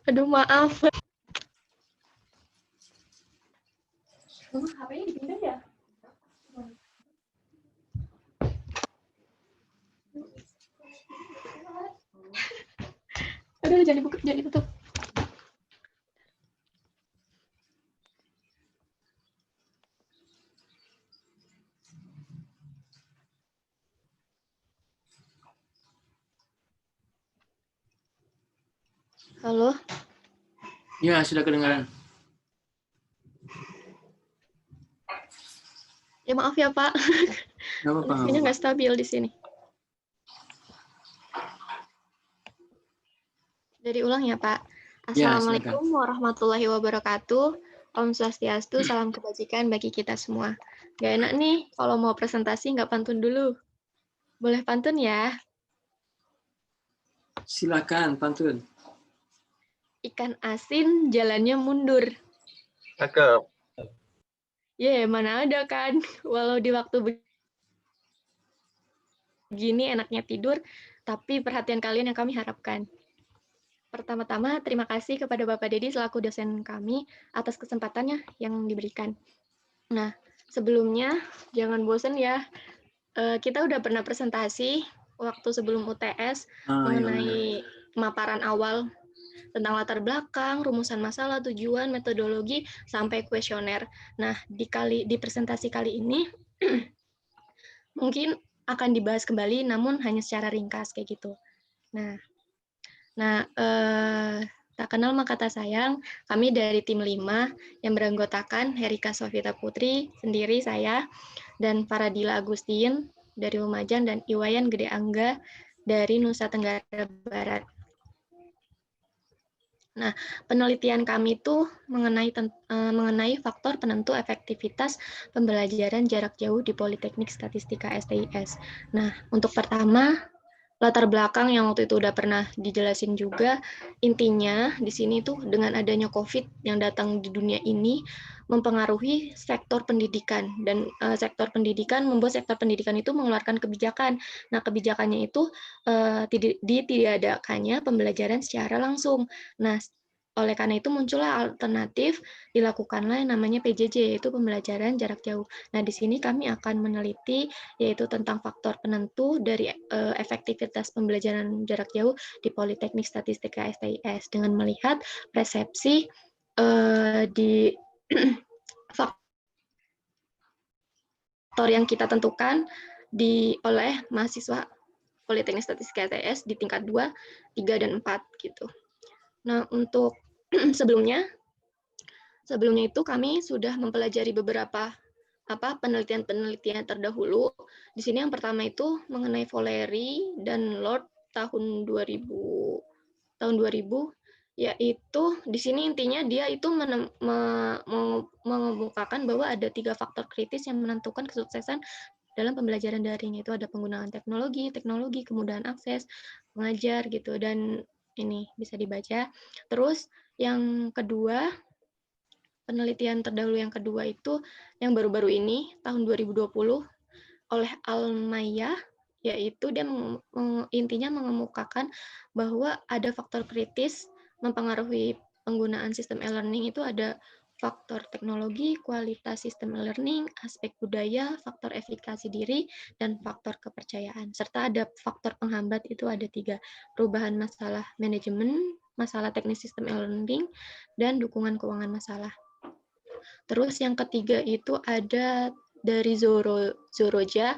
Aduh, maaf. HP-nya dipindah ya? Aduh, jangan dibuka, jangan ditutup. Halo? Ya, sudah kedengaran. Ya maaf ya, Pak. Nggak apa-apa, nggak Koneksinya apa-apa. nggak stabil di sini. Dari ulang ya, Pak. Ya, silakan. Assalamualaikum warahmatullahi wabarakatuh. Om Swastiastu, salam kebajikan bagi kita semua. Gak enak nih kalau mau presentasi nggak pantun dulu. Boleh pantun ya? Silakan, pantun. Ikan asin jalannya mundur. Cakep. Mana ada kan? Walau di waktu begini enaknya tidur, tapi perhatian kalian yang kami harapkan. Pertama-tama, terima kasih kepada Bapak Dedi selaku dosen kami atas kesempatannya yang diberikan. Nah, sebelumnya jangan bosan ya. Kita udah pernah presentasi waktu sebelum UTS mengenai pemaparan awal tentang latar belakang, rumusan masalah, tujuan, metodologi, sampai kuesioner. Nah, di presentasi kali ini mungkin akan dibahas kembali, namun hanya secara ringkas kayak gitu. Nah, tak kenal maka tak sayang, kami dari tim 5 yang beranggotakan Herika Sofita Putri, sendiri saya, dan Faradila Agustin dari Lumajang, dan Iwayan Gede Angga dari Nusa Tenggara Barat. Nah, penelitian kami itu mengenai faktor penentu efektivitas pembelajaran jarak jauh di Politeknik Statistika STIS. Nah, untuk pertama, latar belakang yang waktu itu udah pernah dijelasin juga, intinya di sini tuh dengan adanya COVID yang datang di dunia ini mempengaruhi sektor pendidikan, dan sektor pendidikan membuat sektor pendidikan itu mengeluarkan kebijakan. Nah, kebijakannya itu ditiadakannya pembelajaran secara langsung. Nah, oleh karena itu muncullah alternatif, dilakukanlah yang namanya PJJ, yaitu pembelajaran jarak jauh. Nah, di sini kami akan meneliti yaitu tentang faktor penentu dari efektivitas pembelajaran jarak jauh di Politeknik Statistika STIS dengan melihat persepsi di faktor yang kita tentukan oleh mahasiswa Politeknik Statistika STIS di tingkat 2, 3, dan 4 gitu. Nah, untuk sebelumnya itu kami sudah mempelajari beberapa penelitian terdahulu. Di sini yang pertama itu mengenai Voleri dan Lord tahun 2000, yaitu di sini intinya dia itu mengemukakan bahwa ada 3 faktor kritis yang menentukan kesuksesan dalam pembelajaran daring, yaitu ada penggunaan teknologi, kemudahan akses, pengajar gitu, dan ini bisa dibaca. Terus yang kedua, penelitian terdahulu yang kedua itu yang baru-baru ini tahun 2020 oleh Almaya, yaitu dia intinya mengemukakan bahwa ada faktor kritis mempengaruhi penggunaan sistem e-learning, itu ada faktor teknologi, kualitas sistem e-learning, aspek budaya, faktor efikasi diri, dan faktor kepercayaan. Serta ada faktor penghambat, itu ada 3, perubahan masalah manajemen, masalah teknis sistem e-learning, dan dukungan keuangan masalah. Terus yang ketiga itu ada dari Zoroja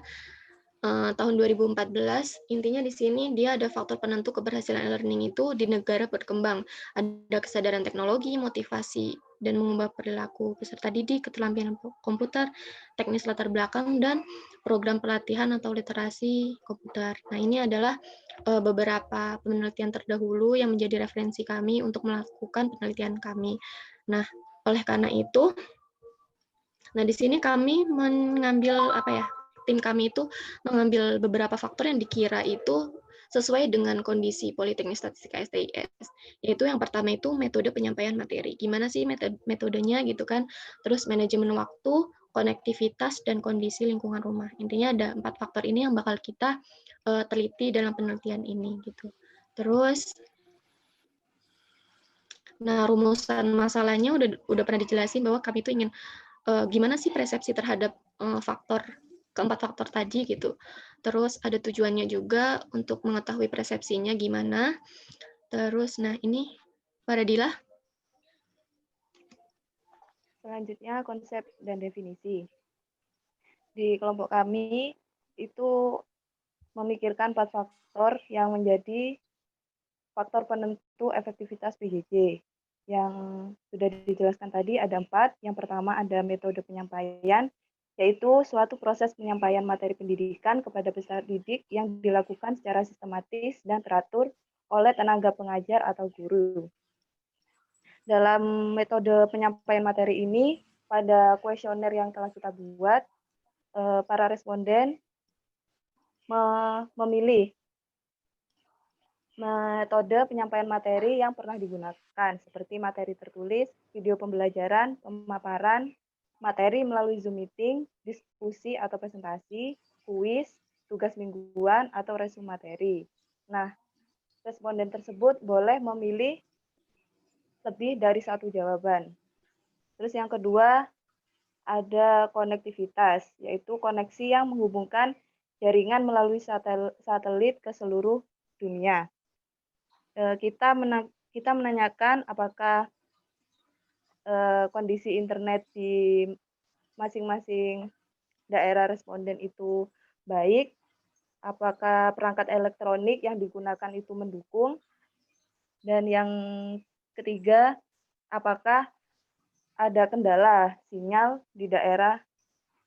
tahun 2014. Intinya di sini dia ada faktor penentu keberhasilan e-learning itu di negara berkembang. Ada kesadaran teknologi, motivasi, dan mengubah perilaku peserta didik, keterampilan komputer, teknis latar belakang, dan program pelatihan atau literasi komputer. Nah, ini adalah beberapa penelitian terdahulu yang menjadi referensi kami untuk melakukan penelitian kami. Nah, oleh karena itu, di sini kami mengambil tim kami itu mengambil beberapa faktor yang dikira itu sesuai dengan kondisi Politeknik Statistika STIS. Yaitu yang pertama itu metode penyampaian materi. Gimana sih metodenya gitu kan? Terus manajemen waktu, konektivitas, dan kondisi lingkungan rumah. Intinya ada 4 faktor ini yang bakal kita teliti dalam penelitian ini gitu. Terus Nah, rumusan masalahnya udah pernah dijelasin bahwa kami itu ingin, gimana sih persepsi terhadap, keempat faktor tadi gitu. Terus ada tujuannya juga untuk mengetahui persepsinya gimana. Terus nah ini Mbak Radila. Selanjutnya konsep dan definisi. Di kelompok kami itu memikirkan 4 faktor yang menjadi faktor penentu efektivitas PJJ. Yang sudah dijelaskan tadi ada 4. Yang pertama ada metode penyampaian, yaitu suatu proses penyampaian materi pendidikan kepada peserta didik yang dilakukan secara sistematis dan teratur oleh tenaga pengajar atau guru. Dalam metode penyampaian materi ini, pada kuesioner yang telah kita buat, para responden memilih metode penyampaian materi yang pernah digunakan, seperti materi tertulis, video pembelajaran, pemaparan, materi melalui Zoom meeting, diskusi atau presentasi, kuis, tugas mingguan, atau resume materi. Nah, responden tersebut boleh memilih lebih dari satu jawaban. Terus yang kedua, ada konektivitas, yaitu koneksi yang menghubungkan jaringan melalui satelit ke seluruh dunia. Kita menanyakan apakah kondisi internet di masing-masing daerah responden itu baik, apakah perangkat elektronik yang digunakan itu mendukung, dan yang ketiga, apakah ada kendala sinyal di daerah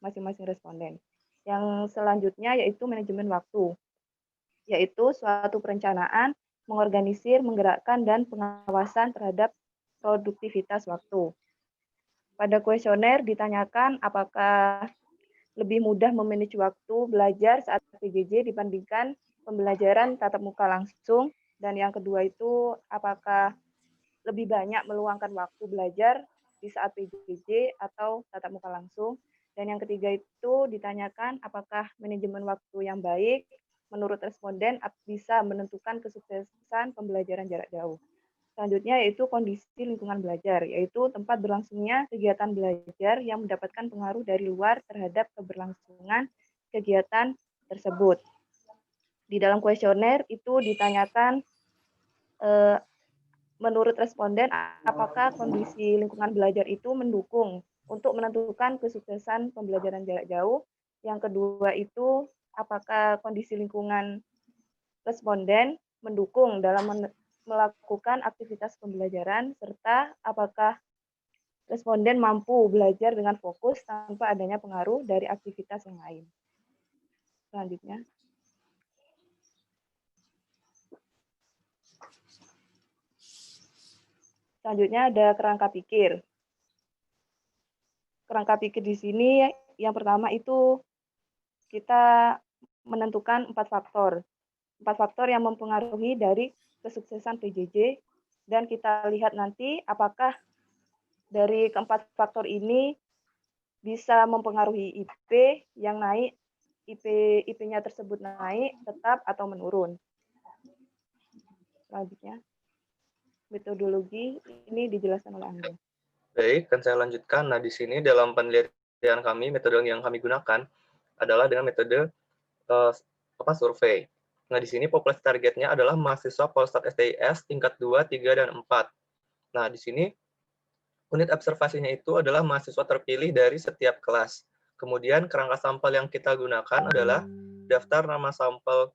masing-masing responden. Yang selanjutnya yaitu manajemen waktu, yaitu suatu perencanaan, mengorganisir, menggerakkan, dan pengawasan terhadap produktivitas waktu. Pada kuesioner ditanyakan apakah lebih mudah memanage waktu belajar saat PJJ dibandingkan pembelajaran tatap muka langsung. Dan yang kedua itu apakah lebih banyak meluangkan waktu belajar di saat PJJ atau tatap muka langsung. Dan yang ketiga itu ditanyakan apakah manajemen waktu yang baik menurut responden bisa menentukan kesuksesan pembelajaran jarak jauh. Selanjutnya yaitu kondisi lingkungan belajar, yaitu tempat berlangsungnya kegiatan belajar yang mendapatkan pengaruh dari luar terhadap keberlangsungan kegiatan tersebut. Di dalam kuesioner itu ditanyakan menurut responden apakah kondisi lingkungan belajar itu mendukung untuk menentukan kesuksesan pembelajaran jarak jauh. Yang kedua itu apakah kondisi lingkungan responden mendukung dalam melakukan aktivitas pembelajaran, serta apakah responden mampu belajar dengan fokus tanpa adanya pengaruh dari aktivitas yang lain. Selanjutnya. Selanjutnya ada kerangka pikir. Kerangka pikir di sini yang pertama itu kita menentukan 4 faktor. 4 faktor yang mempengaruhi dari kesuksesan PJJ, dan kita lihat nanti apakah dari keempat faktor ini bisa mempengaruhi IP yang naik, IP-nya tersebut naik, tetap, atau menurun. Selanjutnya, metodologi ini dijelaskan oleh Angga. Baik, kan saya lanjutkan. Nah, di sini dalam penelitian kami, metode yang kami gunakan adalah dengan metode survei. Nah, di sini populasi targetnya adalah mahasiswa Polstat STIS tingkat 2, 3, dan 4. Nah, di sini unit observasinya itu adalah mahasiswa terpilih dari setiap kelas. Kemudian kerangka sampel yang kita gunakan adalah daftar nama sampel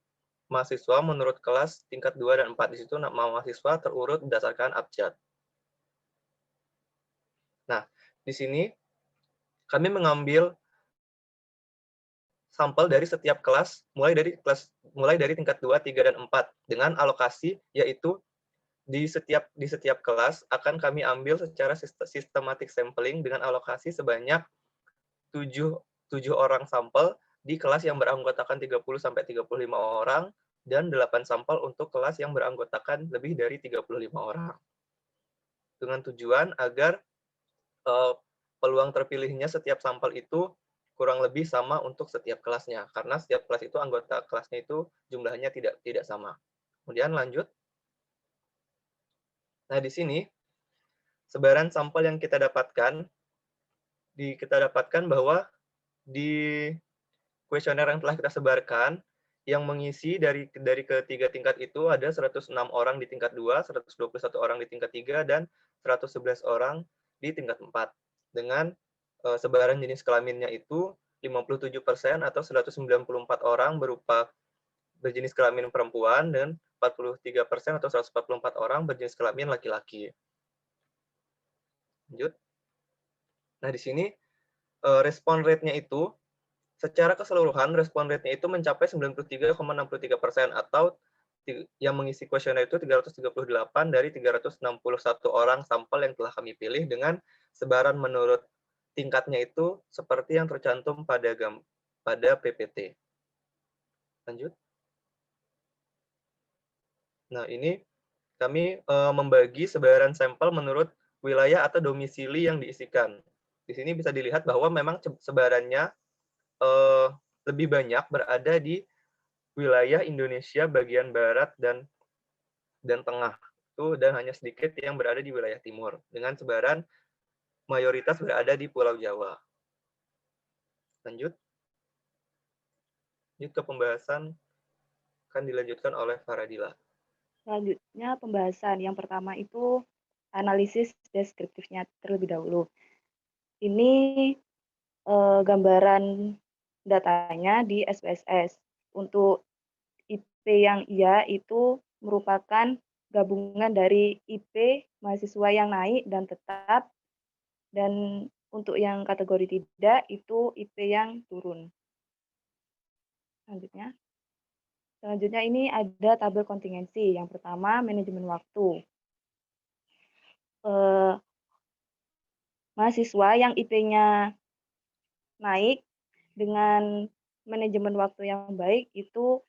mahasiswa menurut kelas tingkat 2 dan 4. Di situ nama mahasiswa terurut berdasarkan abjad. Nah, di sini kami mengambil sampel dari setiap kelas, mulai dari tingkat 2, 3, dan 4 dengan alokasi, yaitu di setiap kelas akan kami ambil secara sistematik sampling dengan alokasi sebanyak 7 orang sampel di kelas yang beranggotakan 30 sampai 35 orang dan 8 sampel untuk kelas yang beranggotakan lebih dari 35 orang. Dengan tujuan agar peluang terpilihnya setiap sampel itu kurang lebih sama untuk setiap kelasnya, karena setiap kelas itu anggota kelasnya itu jumlahnya tidak sama. Kemudian lanjut. Nah, di sini sebaran sampel yang kita dapatkan bahwa di kuesioner yang telah kita sebarkan, yang mengisi dari ketiga tingkat itu ada 106 orang di tingkat 2, 121 orang di tingkat 3, dan 111 orang di tingkat 4. Dengan sebaran jenis kelaminnya itu 57% atau 194 orang berupa berjenis kelamin perempuan dan 43% atau 144 orang berjenis kelamin laki-laki. Lanjut. Nah, di sini respon rate-nya itu secara keseluruhan respon rate-nya itu mencapai 93,63% atau yang mengisi kuesioner itu 338 dari 361 orang sampel yang telah kami pilih dengan sebaran menurut tingkatnya itu seperti yang tercantum pada PPT. Lanjut. Nah, ini kami membagi sebaran sampel menurut wilayah atau domisili yang diisikan. Di sini bisa dilihat bahwa memang sebarannya lebih banyak berada di wilayah Indonesia bagian barat dan tengah itu, dan hanya sedikit yang berada di wilayah timur dengan sebaran mayoritas berada di Pulau Jawa. Lanjut ke pembahasan akan dilanjutkan oleh Faradila. Selanjutnya pembahasan yang pertama itu analisis deskriptifnya terlebih dahulu. Ini gambaran datanya di SPSS. Untuk IP yang iya itu merupakan gabungan dari IP mahasiswa yang naik dan tetap, dan untuk yang kategori tidak itu IP yang turun. Selanjutnya ini ada tabel kontingensi. Yang pertama, manajemen waktu. Mahasiswa yang IP-nya naik dengan manajemen waktu yang baik itu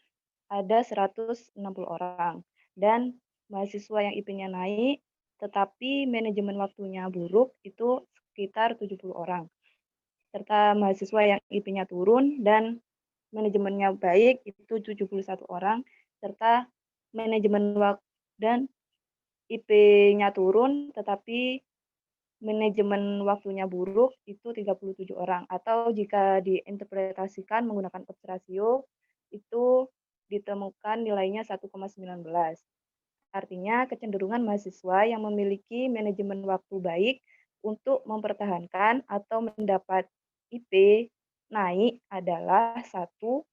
ada 160 orang. Dan mahasiswa yang IP-nya naik tetapi manajemen waktunya buruk itu sekitar 70 orang. Serta mahasiswa yang IP-nya turun dan manajemennya baik itu 71 orang, serta manajemen waktu dan IP-nya turun tetapi manajemen waktunya buruk itu 37 orang, atau jika diinterpretasikan menggunakan odds ratio itu ditemukan nilainya 1,19. Artinya kecenderungan mahasiswa yang memiliki manajemen waktu baik untuk mempertahankan atau mendapat IP naik adalah 1,19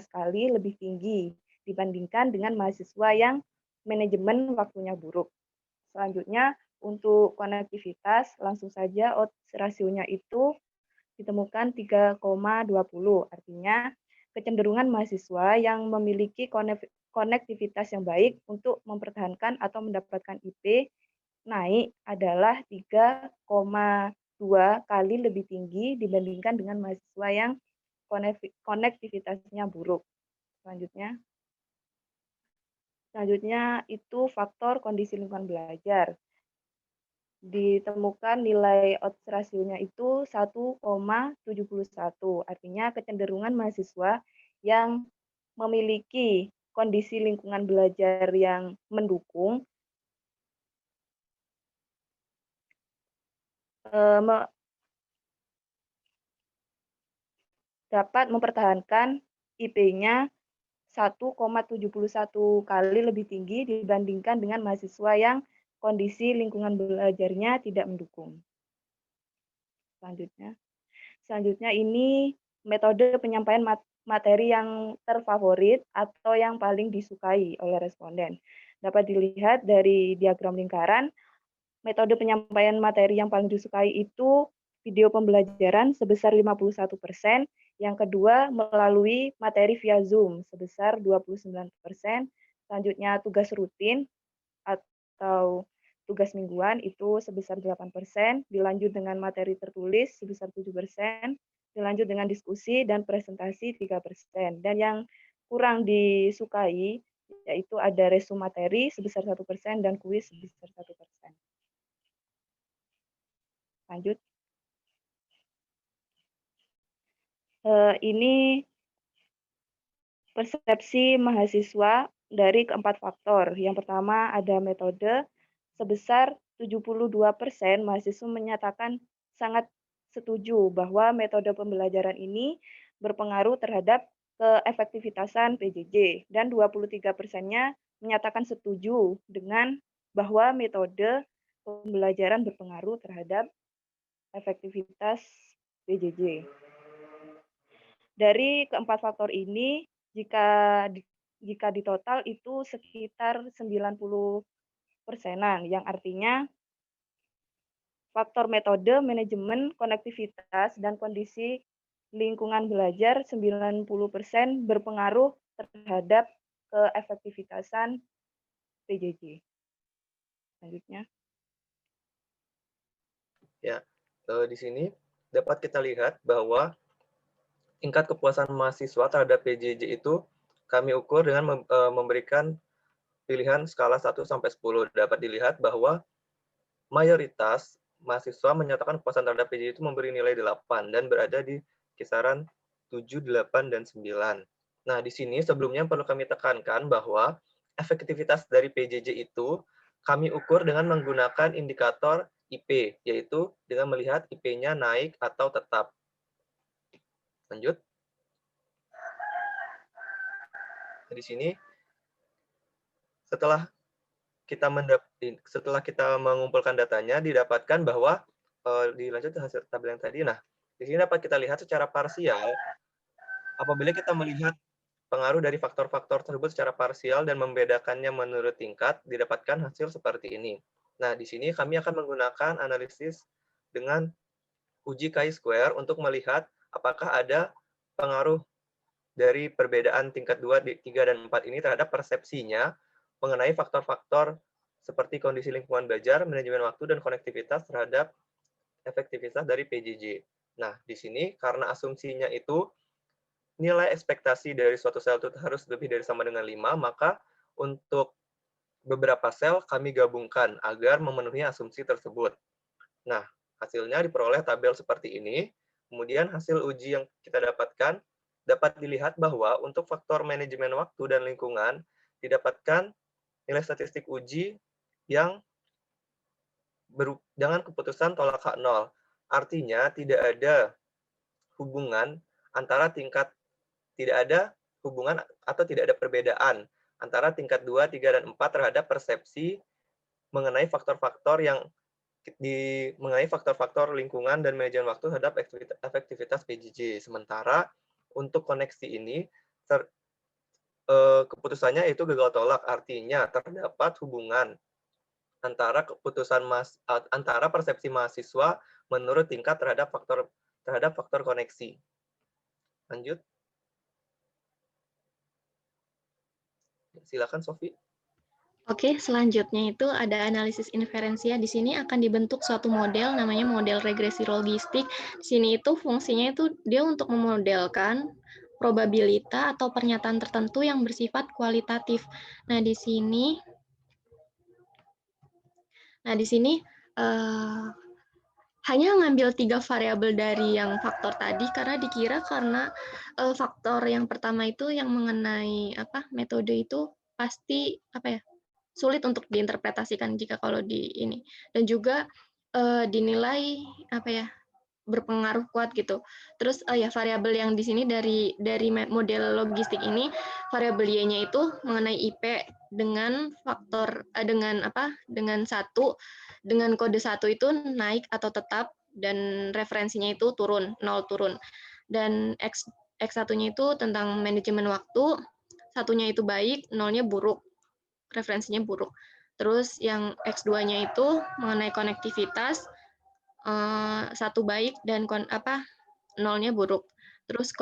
kali lebih tinggi dibandingkan dengan mahasiswa yang manajemen waktunya buruk. Selanjutnya, untuk konektivitas, langsung saja odds rasionya itu ditemukan 3,20. Artinya, kecenderungan mahasiswa yang memiliki konektivitas yang baik untuk mempertahankan atau mendapatkan IP naik adalah 3,2 kali lebih tinggi dibandingkan dengan mahasiswa yang konektivitasnya buruk. Selanjutnya itu faktor kondisi lingkungan belajar. Ditemukan nilai odds rasionya itu 1,71. Artinya kecenderungan mahasiswa yang memiliki kondisi lingkungan belajar yang mendukung dapat mempertahankan IP-nya 1,71 kali lebih tinggi dibandingkan dengan mahasiswa yang kondisi lingkungan belajarnya tidak mendukung. Selanjutnya ini metode penyampaian materi yang terfavorit atau yang paling disukai oleh responden. Dapat dilihat dari diagram lingkaran, metode penyampaian materi yang paling disukai itu video pembelajaran sebesar 51%, yang kedua melalui materi via Zoom sebesar 29%, selanjutnya tugas rutin atau tugas mingguan itu sebesar 8%, dilanjut dengan materi tertulis sebesar 7%, dilanjut dengan diskusi dan presentasi 3%. Dan yang kurang disukai yaitu ada resume materi sebesar 1% dan kuis sebesar 1%. Lanjut. Ini persepsi mahasiswa dari keempat faktor. Yang pertama ada metode sebesar 72% mahasiswa menyatakan sangat setuju bahwa metode pembelajaran ini berpengaruh terhadap keefektivitasan PJJ, dan 23%-nya menyatakan setuju dengan bahwa metode pembelajaran berpengaruh terhadap efektivitas PJJ. Dari keempat faktor ini, jika ditotal itu sekitar 90%-an, yang artinya faktor metode, manajemen, konektivitas, dan kondisi lingkungan belajar 90% berpengaruh terhadap keefektivitasan PJJ. Selanjutnya. Ya, di sini dapat kita lihat bahwa tingkat kepuasan mahasiswa terhadap PJJ itu kami ukur dengan memberikan pilihan skala 1 sampai 10. Dapat dilihat bahwa mayoritas mahasiswa menyatakan kepuasan terhadap PJJ itu memberi nilai 8 dan berada di kisaran 7, 8, dan 9. Nah, di sini sebelumnya perlu kami tekankan bahwa efektivitas dari PJJ itu kami ukur dengan menggunakan indikator IP, yaitu dengan melihat IP-nya naik atau tetap. Lanjut. Di sini, setelah kita mengumpulkan datanya, didapatkan bahwa dilanjut ke hasil tabel yang tadi. Nah, di sini dapat kita lihat secara parsial, apabila kita melihat pengaruh dari faktor-faktor tersebut secara parsial dan membedakannya menurut tingkat, didapatkan hasil seperti ini. Nah, di sini kami akan menggunakan analisis dengan uji chi-square untuk melihat apakah ada pengaruh dari perbedaan tingkat 2, 3, dan 4 ini terhadap persepsinya mengenai faktor-faktor seperti kondisi lingkungan belajar, manajemen waktu, dan konektivitas terhadap efektivitas dari PJJ. Nah, di sini karena asumsinya itu nilai ekspektasi dari suatu sel itu harus lebih dari sama dengan 5, maka untuk beberapa sel kami gabungkan agar memenuhi asumsi tersebut. Nah, hasilnya diperoleh tabel seperti ini. Kemudian hasil uji yang kita dapatkan dapat dilihat bahwa untuk faktor manajemen waktu dan lingkungan didapatkan nilai statistik uji yang dengan keputusan tolak hak 0. Artinya tidak ada hubungan antara tidak ada hubungan atau tidak ada perbedaan antara tingkat 2, 3, dan 4 terhadap persepsi mengenai faktor-faktor mengenai faktor-faktor lingkungan dan manajemen waktu terhadap efektivitas PJJ. Sementara untuk koneksi ini keputusannya itu gagal tolak, artinya terdapat hubungan antara antara persepsi mahasiswa menurut tingkat terhadap faktor koneksi. Lanjut. Silakan Sofi. Oke, selanjutnya itu ada analisis inferensia. Di sini akan dibentuk suatu model namanya model regresi logistik. Di sini itu fungsinya itu dia untuk memodelkan probabilitas atau pernyataan tertentu yang bersifat kualitatif. Nah, di sini hanya ngambil 3 variabel dari yang faktor tadi karena dikira faktor yang pertama itu yang mengenai metode itu pasti sulit untuk diinterpretasikan jika kalau di ini, dan juga dinilai berpengaruh kuat gitu. Terus variabel yang di sini dari model logistik ini, variabel Y-nya itu mengenai IP dengan faktor dengan kode 1 itu naik atau tetap, dan referensinya itu turun, 0 turun. Dan X1-nya itu tentang manajemen waktu, satunya itu baik, 0-nya buruk, referensinya buruk. Terus yang X2-nya itu mengenai konektivitas, 1 baik dan 0-nya buruk. Terus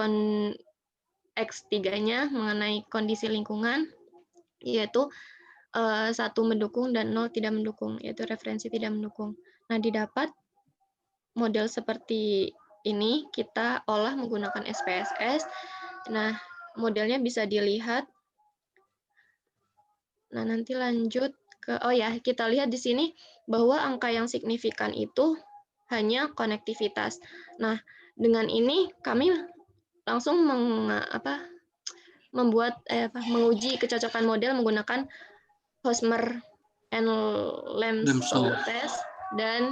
X3-nya mengenai kondisi lingkungan, yaitu 1 mendukung dan 0 tidak mendukung, yaitu referensi tidak mendukung. Nah, didapat model seperti ini kita olah menggunakan SPSS. Nah, modelnya bisa dilihat. Nah, nanti lanjut ke kita lihat di sini bahwa angka yang signifikan itu hanya konektivitas. Nah, dengan ini kami langsung menguji kecocokan model menggunakan Hosmer Lemsol test dan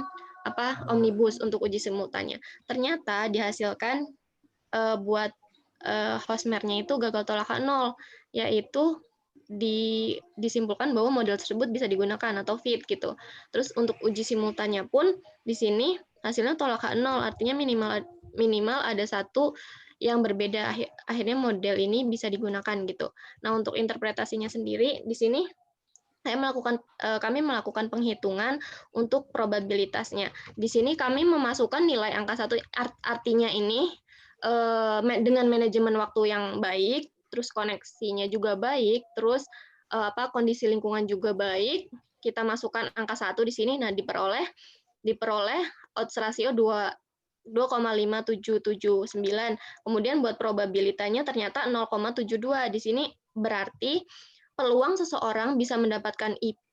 omnibus untuk uji simultannya. Ternyata dihasilkan buat Hosmer-nya itu gagal tolakan 0, yaitu disimpulkan bahwa model tersebut bisa digunakan atau fit gitu. Terus untuk uji simultannya pun di sini hasilnya tolakan 0, artinya minimal ada satu yang berbeda. Akhirnya model ini bisa digunakan gitu. Nah, untuk interpretasinya sendiri di sini kami melakukan penghitungan untuk probabilitasnya. Di sini kami memasukkan nilai angka 1, artinya ini dengan manajemen waktu yang baik, terus koneksinya juga baik, terus kondisi lingkungan juga baik. Kita masukkan angka 1 di sini, nah diperoleh odds rasio 2,5779. Kemudian buat probabilitanya ternyata 0,72. Di sini berarti peluang seseorang bisa mendapatkan IP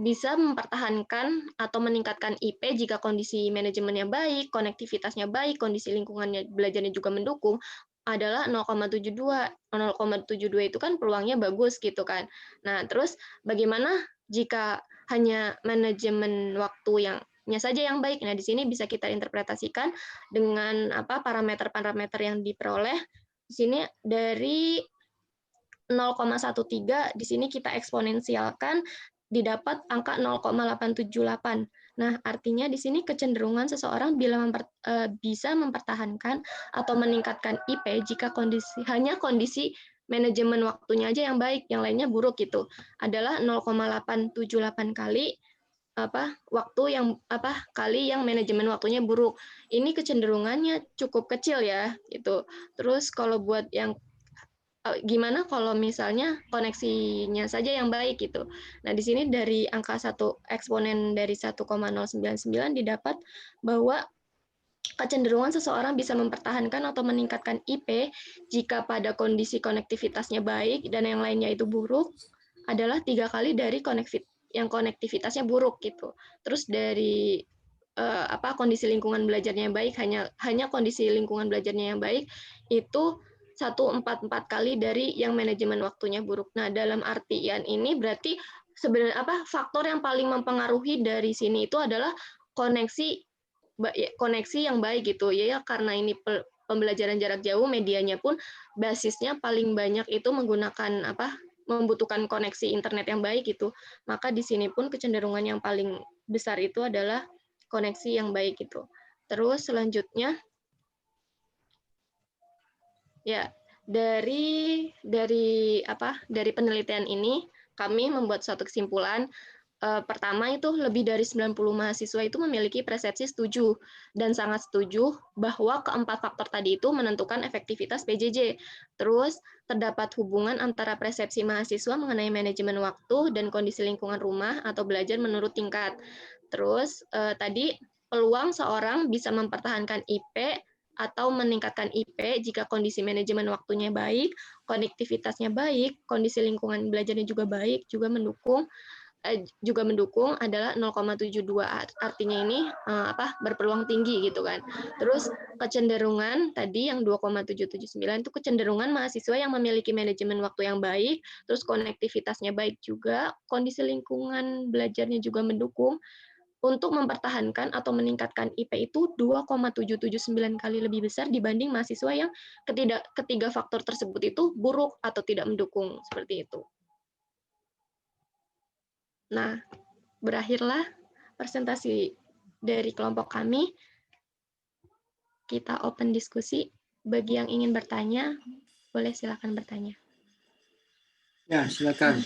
bisa mempertahankan atau meningkatkan IP jika kondisi manajemennya baik, konektivitasnya baik, kondisi lingkungannya belajarnya juga mendukung, adalah 0,72. 0,72 itu kan peluangnya bagus gitu kan. Nah, terus bagaimana jika hanya manajemen waktu nya saja yang baik? Nah, di sini bisa kita interpretasikan dengan parameter-parameter yang diperoleh. Di sini dari 0,13 di sini kita eksponensialkan didapat angka 0,878. Nah, artinya di sini kecenderungan seseorang bisa mempertahankan atau meningkatkan IP jika hanya kondisi manajemen waktunya aja yang baik, yang lainnya buruk gitu. Adalah 0,878 kali waktu yang kali yang manajemen waktunya buruk. Ini kecenderungannya cukup kecil ya gitu. Terus kalau buat yang gimana kalau misalnya koneksinya saja yang baik gitu. Nah, di sini dari angka 1 eksponen dari 1,099 didapat bahwa kecenderungan seseorang bisa mempertahankan atau meningkatkan IP jika pada kondisi konektivitasnya baik dan yang lainnya itu buruk adalah 3 kali dari yang konektivitasnya buruk gitu. Terus dari kondisi lingkungan belajarnya yang baik, hanya kondisi lingkungan belajarnya yang baik itu 1,44 kali dari yang manajemen waktunya buruk. Nah, dalam artian ini berarti sebenarnya faktor yang paling mempengaruhi dari sini itu adalah koneksi yang baik gitu ya, karena ini pembelajaran jarak jauh, medianya pun basisnya paling banyak itu menggunakan membutuhkan koneksi internet yang baik gitu. Maka di sini pun kecenderungan yang paling besar itu adalah koneksi yang baik gitu. Terus selanjutnya ya, dari penelitian ini kami membuat suatu kesimpulan. Pertama itu lebih dari 90 mahasiswa itu memiliki persepsi setuju dan sangat setuju bahwa keempat faktor tadi itu menentukan efektivitas PJJ. Terus terdapat hubungan antara persepsi mahasiswa mengenai manajemen waktu dan kondisi lingkungan rumah atau belajar menurut tingkat. Terus tadi peluang seorang bisa mempertahankan IP atau meningkatkan IP jika kondisi manajemen waktunya baik, konektivitasnya baik, kondisi lingkungan belajarnya juga baik, juga mendukung adalah 0,72. Artinya ini berpeluang tinggi gitu kan. Terus kecenderungan tadi yang 2,779 itu kecenderungan mahasiswa yang memiliki manajemen waktu yang baik, terus konektivitasnya baik juga, kondisi lingkungan belajarnya juga mendukung, untuk mempertahankan atau meningkatkan IP itu 2,779 kali lebih besar dibanding mahasiswa yang ketiga faktor tersebut itu buruk atau tidak mendukung, seperti itu. Nah, berakhirlah presentasi dari kelompok kami. Kita open diskusi. Bagi yang ingin bertanya, boleh silakan bertanya. Ya, silakan.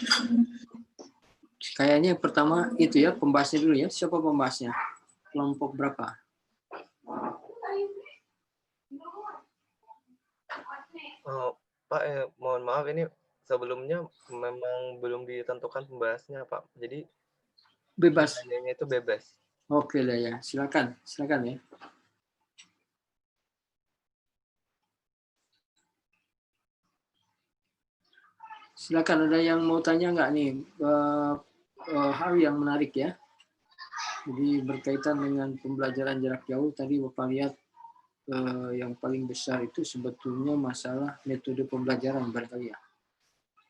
Kayaknya pertama itu ya, pembahasnya dulu ya. Siapa pembahasnya? Kelompok berapa? Pak, mohon maaf ini sebelumnya memang belum ditentukan pembahasnya, Pak. Jadi bebas. Itu bebas. Oke lah ya, silakan ya. Silakan, ada yang mau tanya nggak nih? Hal yang menarik ya. Jadi berkaitan dengan pembelajaran jarak jauh tadi Bapak lihat yang paling besar itu sebetulnya masalah metode pembelajaran barangkali ya.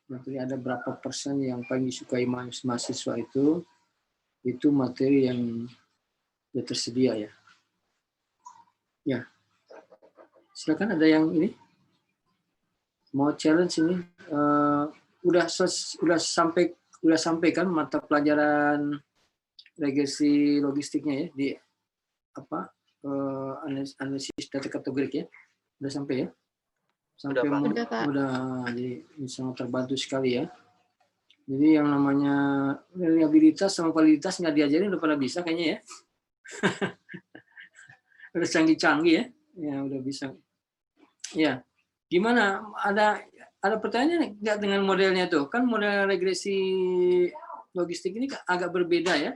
materi ada berapa persen yang paling disukai mahasiswa itu materi yang sudah tersedia ya. Ya, silakan ada yang ini mau challenge ini. Udah sampai kan mata pelajaran regresi logistiknya ya di apa analisis data kategorik ya, udah sampai ya. Sampai Udah, Pak. Udah, jadi sangat terbantu sekali ya. Jadi yang namanya reliabilitas sama validitas nggak diajarin udah pada bisa kayaknya ya. Udah canggih-canggih ya. Ya udah bisa. Ya. Gimana? Ada pertanyaan nggak dengan modelnya tuh? Kan model regresi logistik ini agak berbeda ya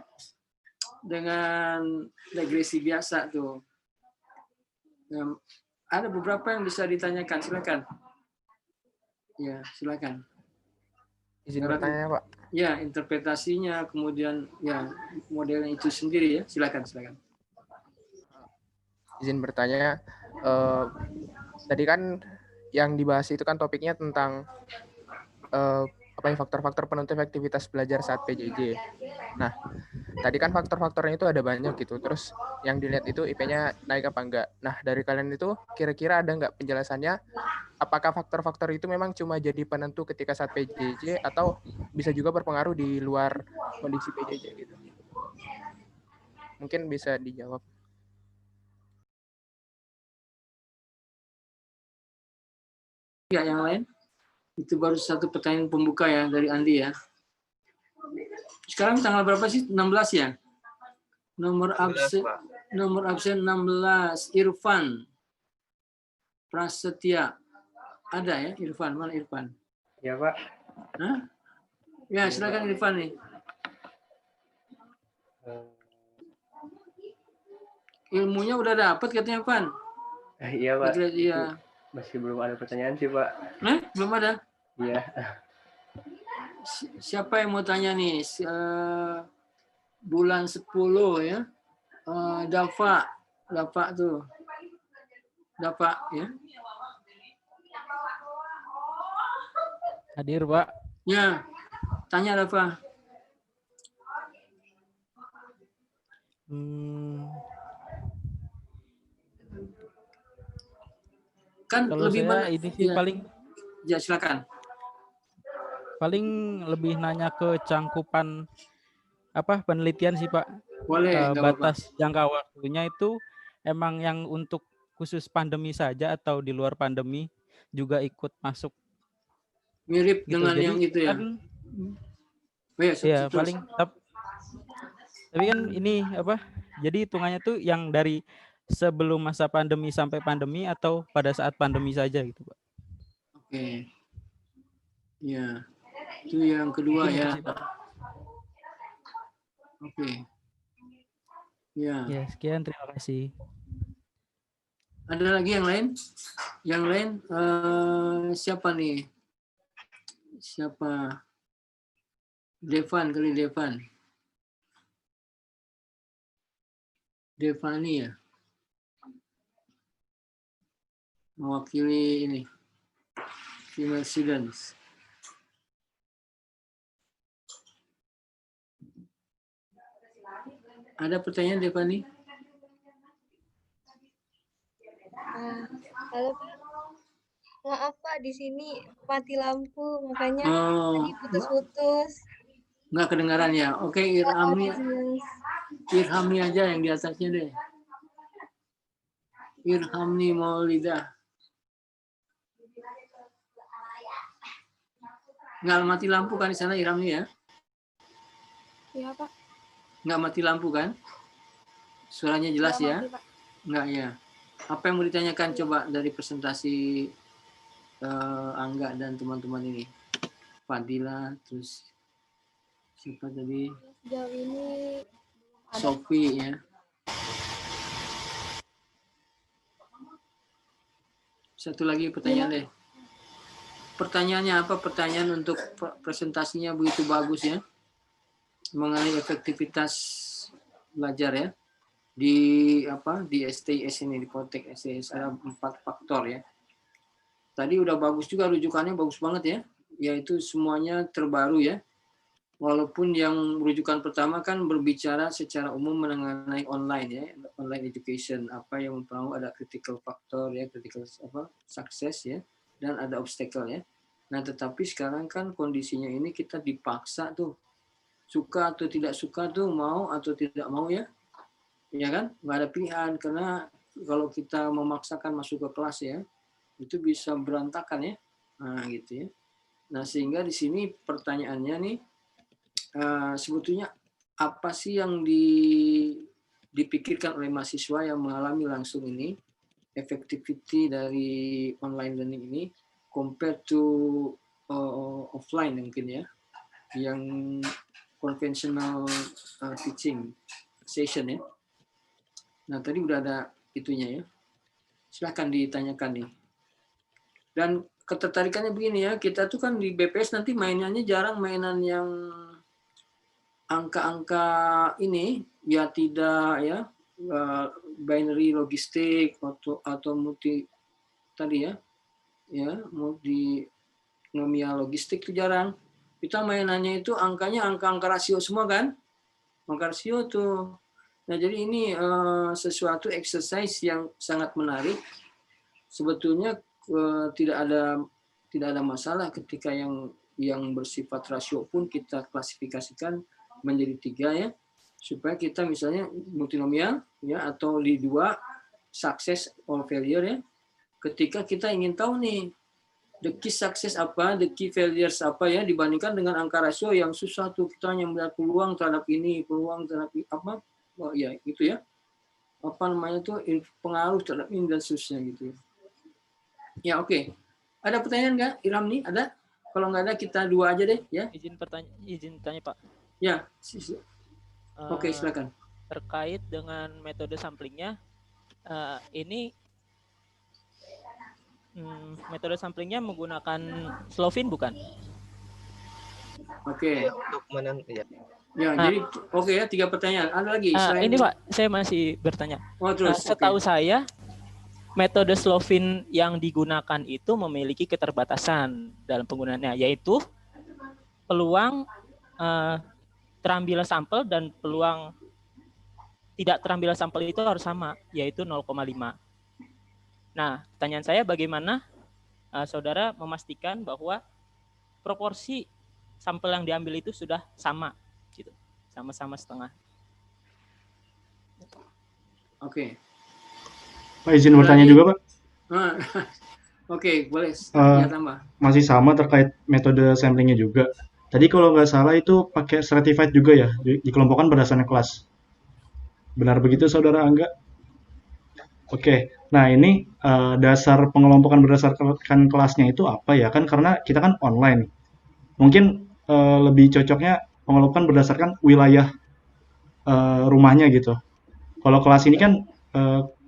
dengan regresi biasa tuh. Ada beberapa yang bisa ditanyakan, silakan. Ya, silakan. Izin bertanya, Pak. Ya, interpretasinya, kemudian ya modelnya itu sendiri ya, silakan. Izin bertanya, tadi kan yang dibahas itu kan topiknya tentang faktor-faktor penentu efektivitas belajar saat PJJ. Nah, tadi kan faktor-faktornya itu ada banyak gitu. Terus yang dilihat itu IP-nya naik apa enggak. Nah, dari kalian itu kira-kira ada enggak penjelasannya? Apakah faktor-faktor itu memang cuma jadi penentu ketika saat PJJ atau bisa juga berpengaruh di luar kondisi PJJ gitu? Mungkin bisa dijawab. Ya, yang lain? Itu baru satu pertanyaan pembuka ya dari Andi ya. Sekarang tanggal berapa sih? 16 ya? Nomor absen 16. Irfan Prasetya. Ada ya Irfan? Mana Irfan? Ya, Pak. Hah? Ya, silakan Irfan nih. Ilmunya udah dapat katanya Irfan. Iya, Pak. Iya. Masih belum ada pertanyaan sih, Pak. Belum ada? Iya. Siapa yang mau tanya nih? Bulan 10 ya. Dava tuh. Dava ya. Hadir, Pak. Ya. Tanya Dava. Kan kalau lebih saya ini sih ya. paling Ya, silakan. Paling lebih nanya ke cangkupan penelitian sih, Pak. Boleh, batas jangka waktunya itu emang yang untuk khusus pandemi saja atau di luar pandemi juga ikut masuk. Mirip gitu. dengan Jadi, yang itu ya. Ya, paling tapi kan ini jadi hitungannya tuh yang dari sebelum masa pandemi sampai pandemi atau pada saat pandemi saja gitu, Pak. Oke. Ya. Itu yang kedua ya. Oke. Ya. Ya, sekian, terima kasih. Ada lagi yang lain? Yang lain siapa nih? Siapa? Devan kali Devan. Devani ya. Mewakili ini. Female students. Ada pertanyaan Devani? Halo Pak. Maaf Pak, di sini mati lampu, makanya tadi putus-putus. Nggak kedengaran ya? Oke, Irhamni aja yang di atasnya deh. Irhamni Maulidah. Nggak mati lampu kan di sana Irhamni ya? Iya Pak. Nggak mati lampu kan? Suaranya jelas ya? Mati, Pak. Nggak ya. Apa yang mau ditanyakan coba dari presentasi Angga dan teman-teman ini? Fadila, terus siapa tadi? Sejauh ini Sophie ya. Satu lagi pertanyaan deh. Pertanyaannya apa? Pertanyaan untuk presentasinya begitu bagus ya. Mengenai efektivitas belajar ya. Di STIS ini, di Poltek STIS ada 4 faktor ya. Tadi udah bagus juga rujukannya, bagus banget ya. yaitu semuanya terbaru ya. Walaupun yang rujukan pertama kan berbicara secara umum mengenai online ya, online education, apa yang mempengaruhi ada critical factor ya, critical success ya, dan ada obstacle ya. Nah, tetapi sekarang kan kondisinya ini kita dipaksa tuh, suka atau tidak suka tuh, mau atau tidak mau ya, ya kan, nggak ada pilihan karena kalau kita memaksakan masuk ke kelas ya, itu bisa berantakan ya, nah gitu ya. Nah, sehingga di sini pertanyaannya nih, sebetulnya apa sih yang dipikirkan oleh mahasiswa yang mengalami langsung ini, effectivity dari online learning ini, compared to offline mungkin ya, yang conventional teaching session ya. Nah, tadi udah ada itunya ya. Silahkan ditanyakan nih. Dan ketertarikannya begini ya, kita tuh kan di BPS nanti mainannya jarang mainan yang angka-angka ini ya, tidak ya, binary logistik atau multi tadi ya, multi nomial logistik itu jarang. Kita mainannya itu angkanya angka-angka rasio semua kan, angka rasio tuh. Nah, jadi ini sesuatu exercise yang sangat menarik. Sebetulnya tidak ada masalah ketika yang bersifat rasio pun kita klasifikasikan menjadi 3 ya, supaya kita misalnya multinomial ya, atau di 2 success or failure ya. Ketika kita ingin tahu nih the key success apa, the key failures apa ya, dibandingkan dengan angka rasio yang susah tuh, kita hanya melihat peluang terhadap ini, peluang terhadap apa, ya gitu ya, apa namanya tuh, pengaruh terhadap ini dan seterusnya gitu ya. Ya oke. Ada pertanyaan nggak, Iram nih? Ada? Kalau nggak ada kita 2 aja deh ya. Izin tanya Pak. Ya, oke, silakan. Terkait dengan metode samplingnya, ini metode samplingnya menggunakan Slovin bukan? Oke. Untuk ya. Ya, jadi oke ya, 3 pertanyaan. Ada lagi? Ini Pak, saya masih bertanya. Terus, setahu saya, metode Slovin yang digunakan itu memiliki keterbatasan dalam penggunaannya, yaitu peluang terambil sampel dan peluang tidak terambil sampel itu harus sama, yaitu 0,5. Nah, pertanyaan saya bagaimana saudara memastikan bahwa proporsi sampel yang diambil itu sudah sama, gitu, sama-sama setengah. Oke. Pak, izin bertanya juga, Pak. Oke, boleh. Ya, tambah. Masih sama terkait metode samplingnya juga. Tadi kalau nggak salah itu pakai stratified juga ya, dikelompokkan berdasarkan kelas. Benar begitu, Saudara Angga? Oke. Nah, ini dasar pengelompokan berdasarkan kelasnya itu apa ya? Kan karena kita kan online. Mungkin lebih cocoknya pengelompokan berdasarkan wilayah rumahnya gitu. Kalau kelas ini kan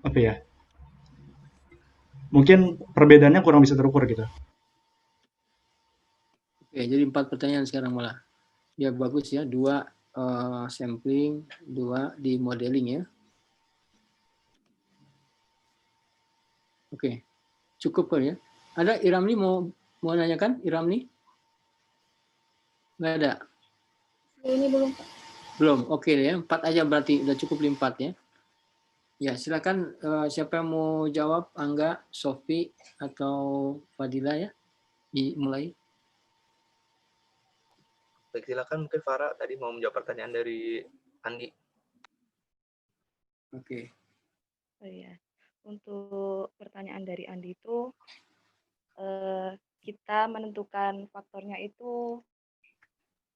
apa ya? Mungkin perbedaannya kurang bisa terukur gitu. Oke, jadi 4 pertanyaan sekarang malah. Ya bagus ya, 2 sampling, 2 di modeling ya. Oke, cukup kok ya. Ada Iramli mau nanyakan, Iramli? Nggak ada? Ini belum, Pak. Belum, oke ya. 4 aja berarti, udah cukup 4 ya. Ya, silakan siapa yang mau jawab, Angga, Sofi, atau Fadila ya, dimulai. Baik, silakan mungkin Farah tadi mau menjawab pertanyaan dari Andi. Oke. Oh iya, untuk pertanyaan dari Andi itu kita menentukan faktornya itu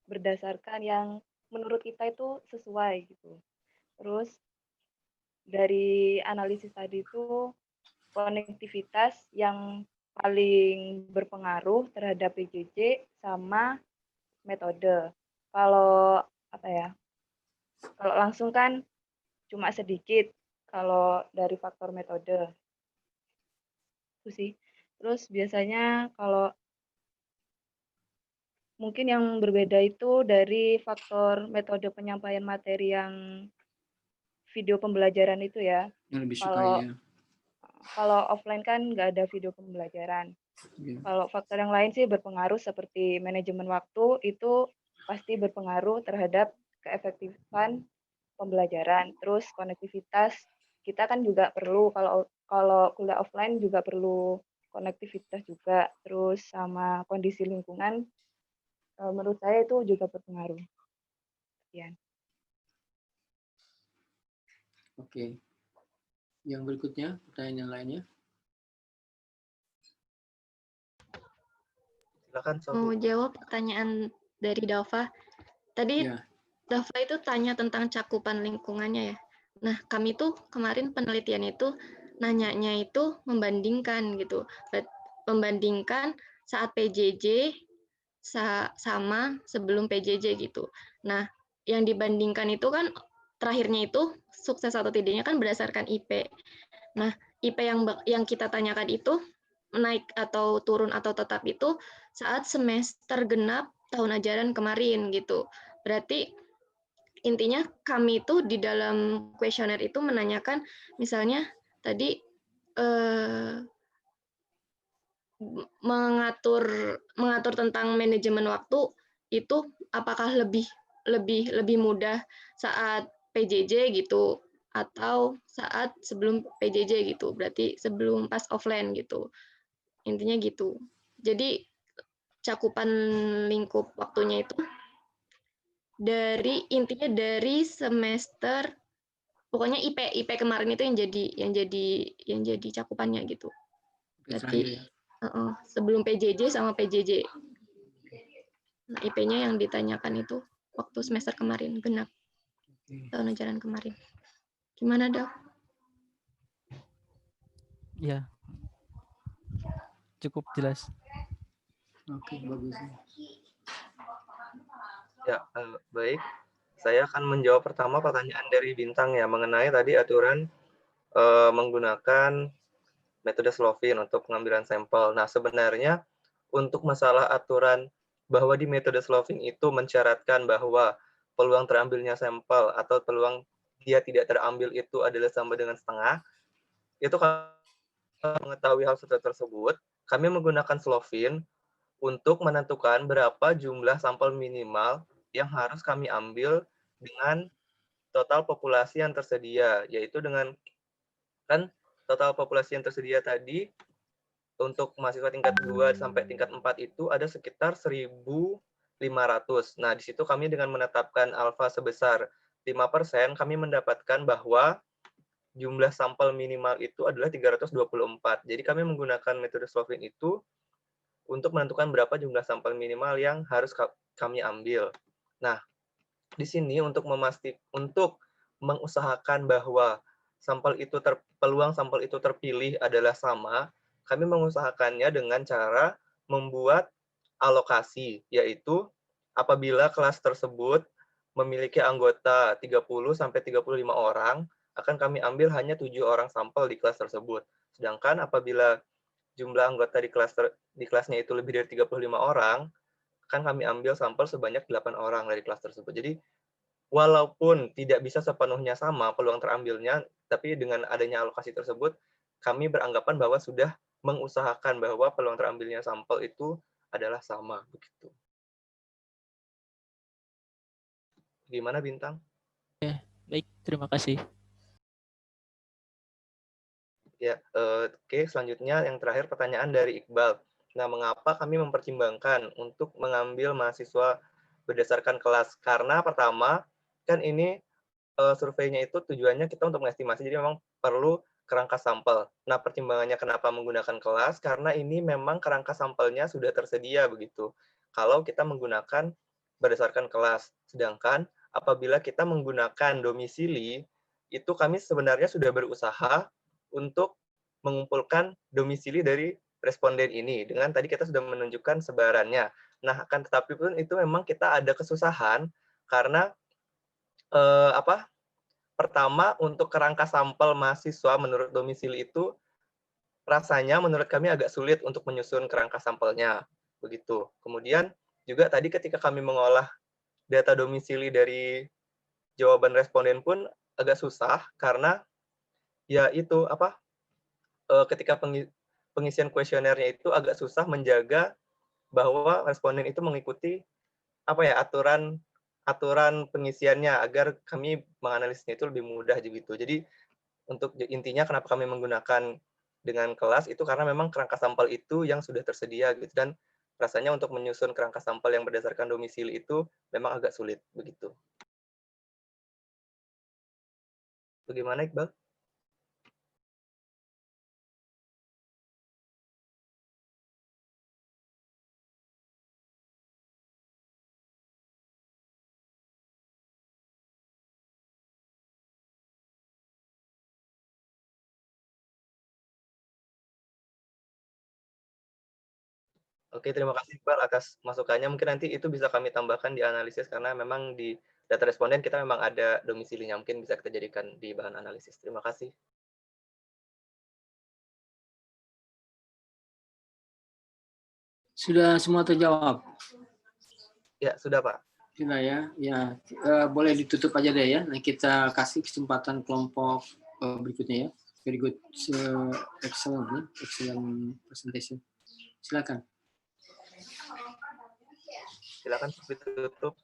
berdasarkan yang menurut kita itu sesuai gitu. Terus dari analisis tadi itu konektivitas yang paling berpengaruh terhadap PJJ sama metode. Kalau apa ya? Kalau langsung kan cuma sedikit kalau dari faktor metode. Itu sih. Terus biasanya kalau mungkin yang berbeda itu dari faktor metode penyampaian materi yang video pembelajaran itu ya. Yang lebih suka ya. Kalau offline kan nggak ada video pembelajaran. Kalau faktor yang lain sih berpengaruh seperti manajemen waktu itu pasti berpengaruh terhadap keefektifan pembelajaran. Terus konektivitas kita kan juga perlu kalau kuliah offline juga perlu konektivitas juga. Terus sama kondisi lingkungan menurut saya itu juga berpengaruh. Sekian. Oke. Yang berikutnya, pertanyaan lainnya. Silakan, Mau jawab pertanyaan dari Dava. Tadi Dava itu tanya tentang cakupan lingkungannya ya. Nah, kami tuh kemarin penelitian itu nanyanya itu membandingkan gitu. Membandingkan saat PJJ sama sebelum PJJ gitu. Nah, yang dibandingkan itu kan terakhirnya itu sukses atau tidaknya kan berdasarkan IP. Nah, IP yang kita tanyakan itu naik atau turun atau tetap itu saat semester genap tahun ajaran kemarin gitu. Berarti intinya kami itu di dalam kuesioner itu menanyakan misalnya tadi mengatur tentang manajemen waktu itu apakah lebih mudah saat PJJ gitu atau saat sebelum PJJ gitu. Berarti sebelum pas offline gitu. Intinya gitu. Jadi cakupan lingkup waktunya itu intinya dari semester pokoknya IP kemarin itu yang jadi cakupannya gitu. Berarti sebelum PJJ sama PJJ. Nah, IP-nya yang ditanyakan itu waktu semester kemarin genap tahun ajaran kemarin. Gimana, Dok? Ya. Cukup jelas. Oke, bagus. Ya, baik. Saya akan menjawab pertama pertanyaan dari Bintang ya mengenai tadi aturan menggunakan metode Slovin untuk pengambilan sampel. Nah, sebenarnya untuk masalah aturan bahwa di metode Slovin itu mensyaratkan bahwa peluang terambilnya sampel atau peluang dia tidak terambil itu adalah sama dengan setengah, itu kalau mengetahui hal tersebut, kami menggunakan Slovin untuk menentukan berapa jumlah sampel minimal yang harus kami ambil dengan total populasi yang tersedia, yaitu dengan kan total populasi yang tersedia tadi untuk mahasiswa tingkat 2 sampai tingkat 4 itu ada sekitar 1.500. Nah, di situ kami dengan menetapkan alfa sebesar 5%, kami mendapatkan bahwa jumlah sampel minimal itu adalah 324. Jadi kami menggunakan metode Slovin itu untuk menentukan berapa jumlah sampel minimal yang harus kami ambil. Nah, di sini untuk mengusahakan bahwa peluang sampel itu terpilih adalah sama, kami mengusahakannya dengan cara membuat alokasi, yaitu apabila kelas tersebut memiliki anggota 30-35 orang, akan kami ambil hanya 7 orang sampel di kelas tersebut. Sedangkan apabila jumlah anggota di kelasnya itu lebih dari 35 orang, akan kami ambil sampel sebanyak 8 orang dari kelas tersebut. Jadi, walaupun tidak bisa sepenuhnya sama peluang terambilnya, tapi dengan adanya alokasi tersebut, kami beranggapan bahwa sudah mengusahakan bahwa peluang terambilnya sampel itu adalah sama. Begitu. Gimana, Bintang? Baik, terima kasih. Ya, oke. Selanjutnya yang terakhir pertanyaan dari Iqbal. Nah, mengapa kami mempertimbangkan untuk mengambil mahasiswa berdasarkan kelas? Karena pertama, kan ini surveinya itu tujuannya kita untuk mengestimasi, jadi memang perlu kerangka sampel. Nah, pertimbangannya kenapa menggunakan kelas? Karena ini memang kerangka sampelnya sudah tersedia begitu. Kalau kita menggunakan berdasarkan kelas. Sedangkan apabila kita menggunakan domisili, itu kami sebenarnya sudah berusaha untuk mengumpulkan domisili dari responden ini. Dengan tadi kita sudah menunjukkan sebarannya. Nah, akan tetapi pun itu memang kita ada kesusahan karena pertama untuk kerangka sampel mahasiswa menurut domisili itu rasanya menurut kami agak sulit untuk menyusun kerangka sampelnya. Begitu. Kemudian juga tadi ketika kami mengolah data domisili dari jawaban responden pun agak susah karena ya itu ketika pengisian kuesionernya itu agak susah menjaga bahwa responden itu mengikuti aturan pengisiannya agar kami menganalisisnya itu lebih mudah gitu. Jadi untuk intinya kenapa kami menggunakan dengan kelas itu karena memang kerangka sampel itu yang sudah tersedia gitu, dan rasanya untuk menyusun kerangka sampel yang berdasarkan domisili itu memang agak sulit begitu. Bagaimana Iqbal? Oke, terima kasih Iqbal atas masukannya. Mungkin nanti itu bisa kami tambahkan di analisis karena memang di data responden kita memang ada domisilinya. Mungkin bisa kita jadikan di bahan analisis. Terima kasih. Sudah semua terjawab? Ya, sudah Pak. Sudah ya. Ya, boleh ditutup aja deh ya. Nah, kita kasih kesempatan kelompok berikutnya ya. Very good. Excellent presentation. Silakan. Silakan ditutup.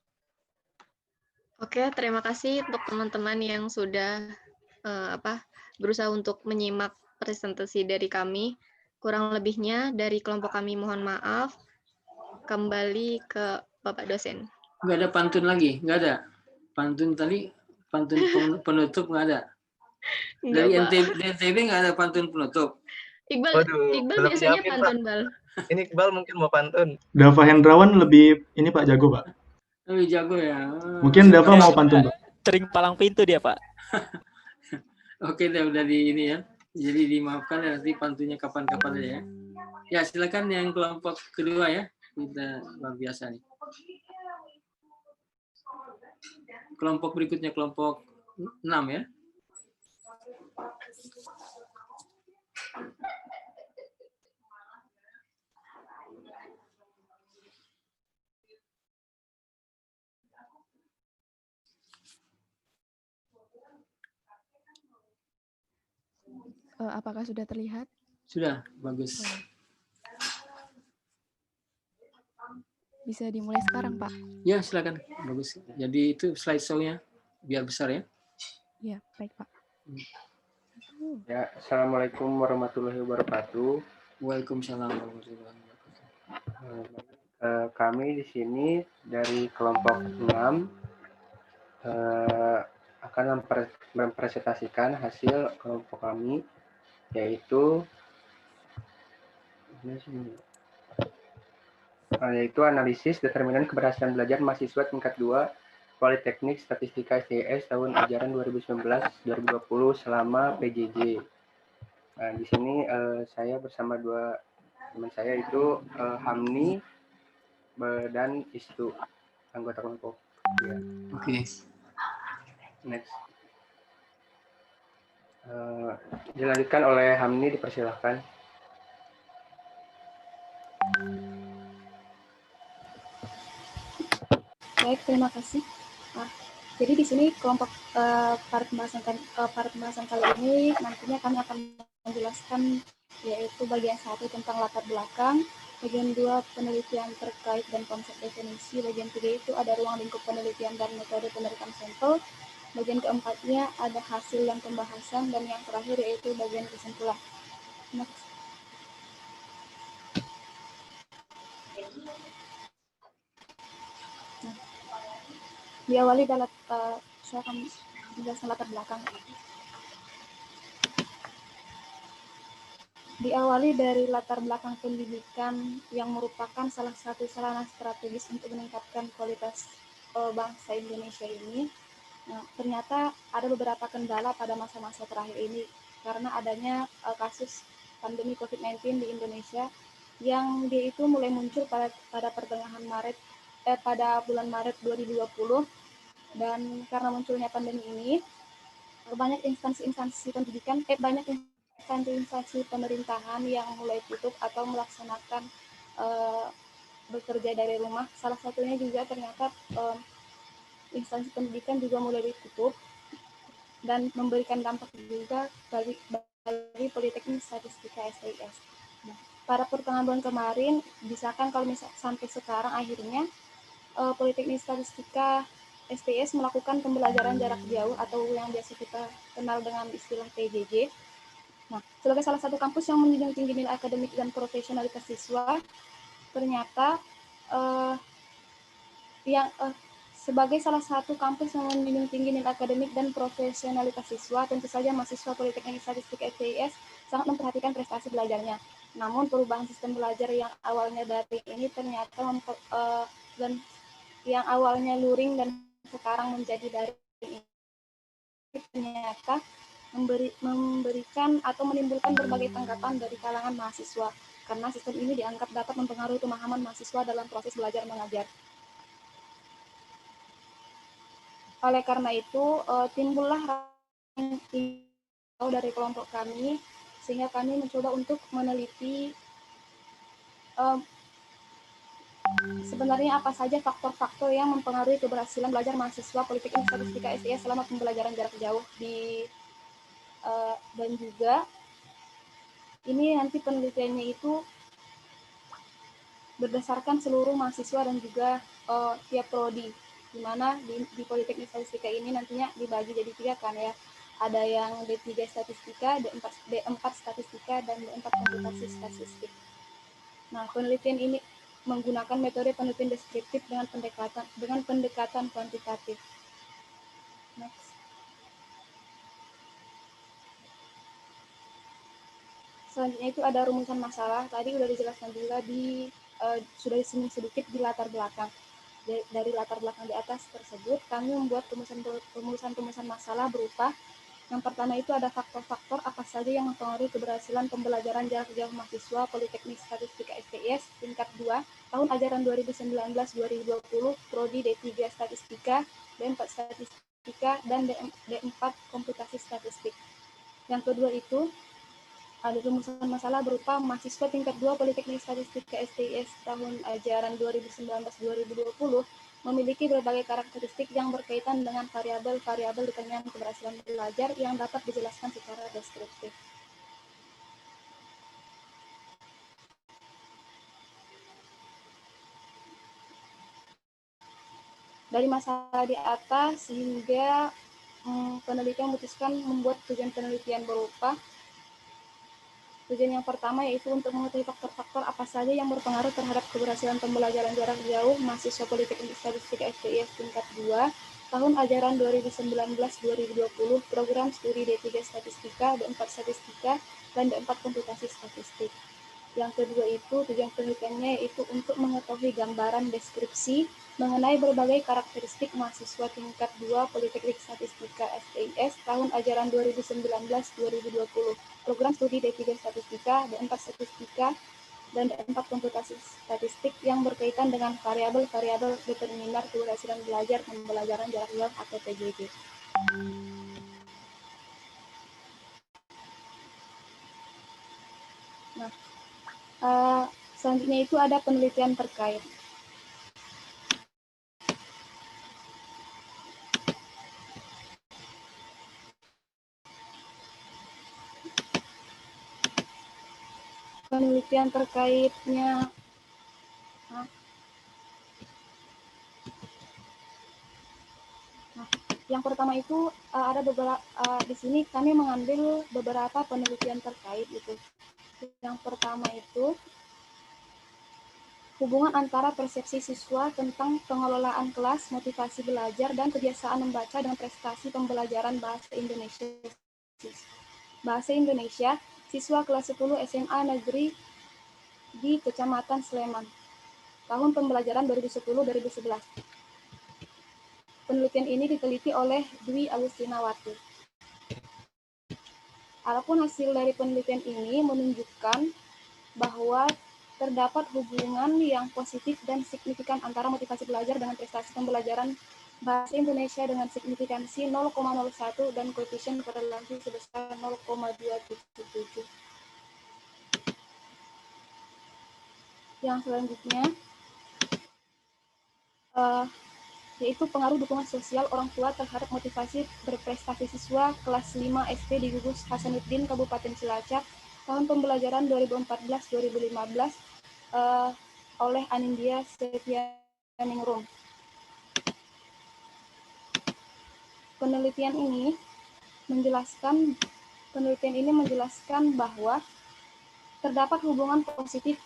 Oke, terima kasih untuk teman-teman yang sudah berusaha untuk menyimak presentasi dari kami. Kurang lebihnya dari kelompok kami mohon maaf. Kembali ke Bapak dosen. Nggak ada pantun lagi? Nggak ada? Pantun tadi, pantun penutup nggak ada? Dari NTB nggak ada pantun penutup? Iqbal biasanya pantun, Bal. Ini Iqbal mungkin mau pantun. Dava Hendrawan lebih ini Pak jago Pak. Lebih jago ya. Mungkin Dava mau pantun Pak. Sering palang pintu dia Pak. Oke, udah di ini ya. Jadi dimaafkan ya, nanti pantunnya kapan-kapan aja ya. Ya silakan yang kelompok kedua ya. Kita luar biasa nih. Kelompok berikutnya kelompok 6 ya. Apakah sudah terlihat? Sudah, bagus. Bisa dimulai sekarang, Pak? Ya, silakan. Bagus. Jadi itu slide show-nya biar besar ya. Ya, baik, Pak. Ya, Assalamualaikum warahmatullahi wabarakatuh. Waalaikumsalam warahmatullahi wabarakatuh. Kami di sini dari kelompok 6 akan mempresentasikan hasil kelompok kami, yaitu analisis determinan keberhasilan belajar mahasiswa tingkat 2 Politeknik Statistika STS tahun ajaran 2019-2020 selama PJJ. Nah, di sini saya bersama dua teman saya itu Hamni dan Istu, anggota kelompok. Ya. Oke. Next. Dilanjutkan oleh Hamni, dipersilahkan. Baik, terima kasih. Jadi di sini kelompok para pembahasan kali ini nantinya kami akan menjelaskan yaitu bagian 1 tentang latar belakang, bagian 2 penelitian terkait dan konsep definisi, bagian 3 itu ada ruang lingkup penelitian dan metode penerimaan sampel, bagian keempatnya ada hasil dan pembahasan, dan yang terakhir yaitu bagian kesimpulan. Diawali dalam saya akan menjelaskan latar belakang. Diawali dari latar belakang pendidikan yang merupakan salah satu sarana strategis untuk meningkatkan kualitas bangsa Indonesia ini. Nah, ternyata ada beberapa kendala pada masa-masa terakhir ini karena adanya kasus pandemi COVID-19 di Indonesia yang dia itu mulai muncul pada pertengahan pada bulan Maret 2020, dan karena munculnya pandemi ini banyak instansi pendidikan banyak instansi pemerintahan yang mulai tutup atau melaksanakan bekerja dari rumah. Salah satunya juga ternyata instansi pendidikan juga mulai ditutup dan memberikan dampak juga bagi Politeknik Statistika STS. Nah, pada pertengahan bulan kemarin, misalkan kalau sampai sekarang akhirnya Politeknik Statistika STS melakukan pembelajaran jarak jauh atau yang biasa kita kenal dengan istilah PJJ. Nah, sebagai salah satu kampus yang menjunjung tinggi nilai akademik dan profesionalitas siswa, ternyata sebagai salah satu kampus yang menjunjung tinggi nilai akademik dan profesionalitas siswa, tentu saja mahasiswa Politeknik Statistika STS sangat memperhatikan prestasi belajarnya. Namun perubahan sistem belajar yang awalnya daring ini ternyata dan yang awalnya luring dan sekarang menjadi daring ini ternyata memberikan atau menimbulkan berbagai tanggapan dari kalangan mahasiswa karena sistem ini dianggap dapat mempengaruhi pemahaman mahasiswa dalam proses belajar mengajar. Oleh karena itu, timbullah dari kelompok kami, sehingga kami mencoba untuk meneliti sebenarnya apa saja faktor-faktor yang mempengaruhi keberhasilan belajar mahasiswa Politeknik Statistika STS selama pembelajaran jarak jauh dan juga ini nanti penelitiannya itu berdasarkan seluruh mahasiswa dan juga tiap prodi, di mana di Politeknik Statistika ini nantinya dibagi jadi 3 kan ya. Ada yang D3 Statistika, D4 Statistika, dan D4 Komputasi Statistik. Nah, penelitian ini menggunakan metode penelitian deskriptif dengan pendekatan kuantitatif. Next. Selanjutnya itu ada rumusan masalah. Tadi sudah dijelaskan juga sudah disinggung sedikit di latar belakang. Dari latar belakang di atas tersebut, kami membuat rumusan masalah berupa yang pertama itu ada faktor-faktor apa saja yang mempengaruhi keberhasilan pembelajaran jarak jauh mahasiswa Politeknik Statistika STS tingkat 2 tahun ajaran 2019-2020 prodi D3 Statistika, D4 Statistika, dan D4 Komputasi Statistik. Yang kedua itu ada rumusan masalah berupa mahasiswa tingkat 2 Politeknik Statistika STS tahun ajaran 2019-2020 memiliki berbagai karakteristik yang berkaitan dengan variabel-variabel determinan keberhasilan belajar yang dapat dijelaskan secara deskriptif. Dari masalah di atas sehingga penelitian memutuskan membuat tujuan penelitian berupa tujuan yang pertama yaitu untuk mengetahui faktor-faktor apa saja yang berpengaruh terhadap keberhasilan pembelajaran jarak jauh mahasiswa Politeknik Statistika STS tingkat 2 tahun ajaran 2019-2020 program studi D3 Statistika, D4 Statistika, dan D4 Komputasi Statistik. Yang kedua itu tujuan penelitiannya yaitu untuk mengetahui gambaran deskripsi mengenai berbagai karakteristik mahasiswa tingkat 2 Politeknik Statistika STS tahun ajaran 2019-2020 program studi D3 Statistika, D4 Statistika, dan D4 Komputasi Statistik yang berkaitan dengan variabel-variabel determinan keberhasilan belajar pembelajaran jarak jauh atau PJJ. Nah, selanjutnya itu ada penelitian terkait. Penelitian terkaitnya yang pertama itu ada beberapa di sini kami mengambil beberapa penelitian terkait itu. Yang pertama itu hubungan antara persepsi siswa tentang pengelolaan kelas, motivasi belajar, dan kebiasaan membaca dengan prestasi pembelajaran bahasa Indonesia. Bahasa Indonesia, siswa kelas 10 SMA Negeri di Kecamatan Sleman, tahun pembelajaran 2010-2011. Penelitian ini diteliti oleh Dwi Agustinawati. Adapun hasil dari penelitian ini menunjukkan bahwa terdapat hubungan yang positif dan signifikan antara motivasi belajar dengan prestasi pembelajaran bahasa Indonesia dengan signifikansi 0,01 dan koefisien korelasi sebesar 0,277. Yang selanjutnya yaitu pengaruh dukungan sosial orang tua terhadap motivasi berprestasi siswa kelas 5 SD di Gugus Hasanuddin Kabupaten Cilacap tahun pembelajaran 2014-2015 oleh Anindya Setianingrum. Penelitian ini menjelaskan bahwa terdapat hubungan positif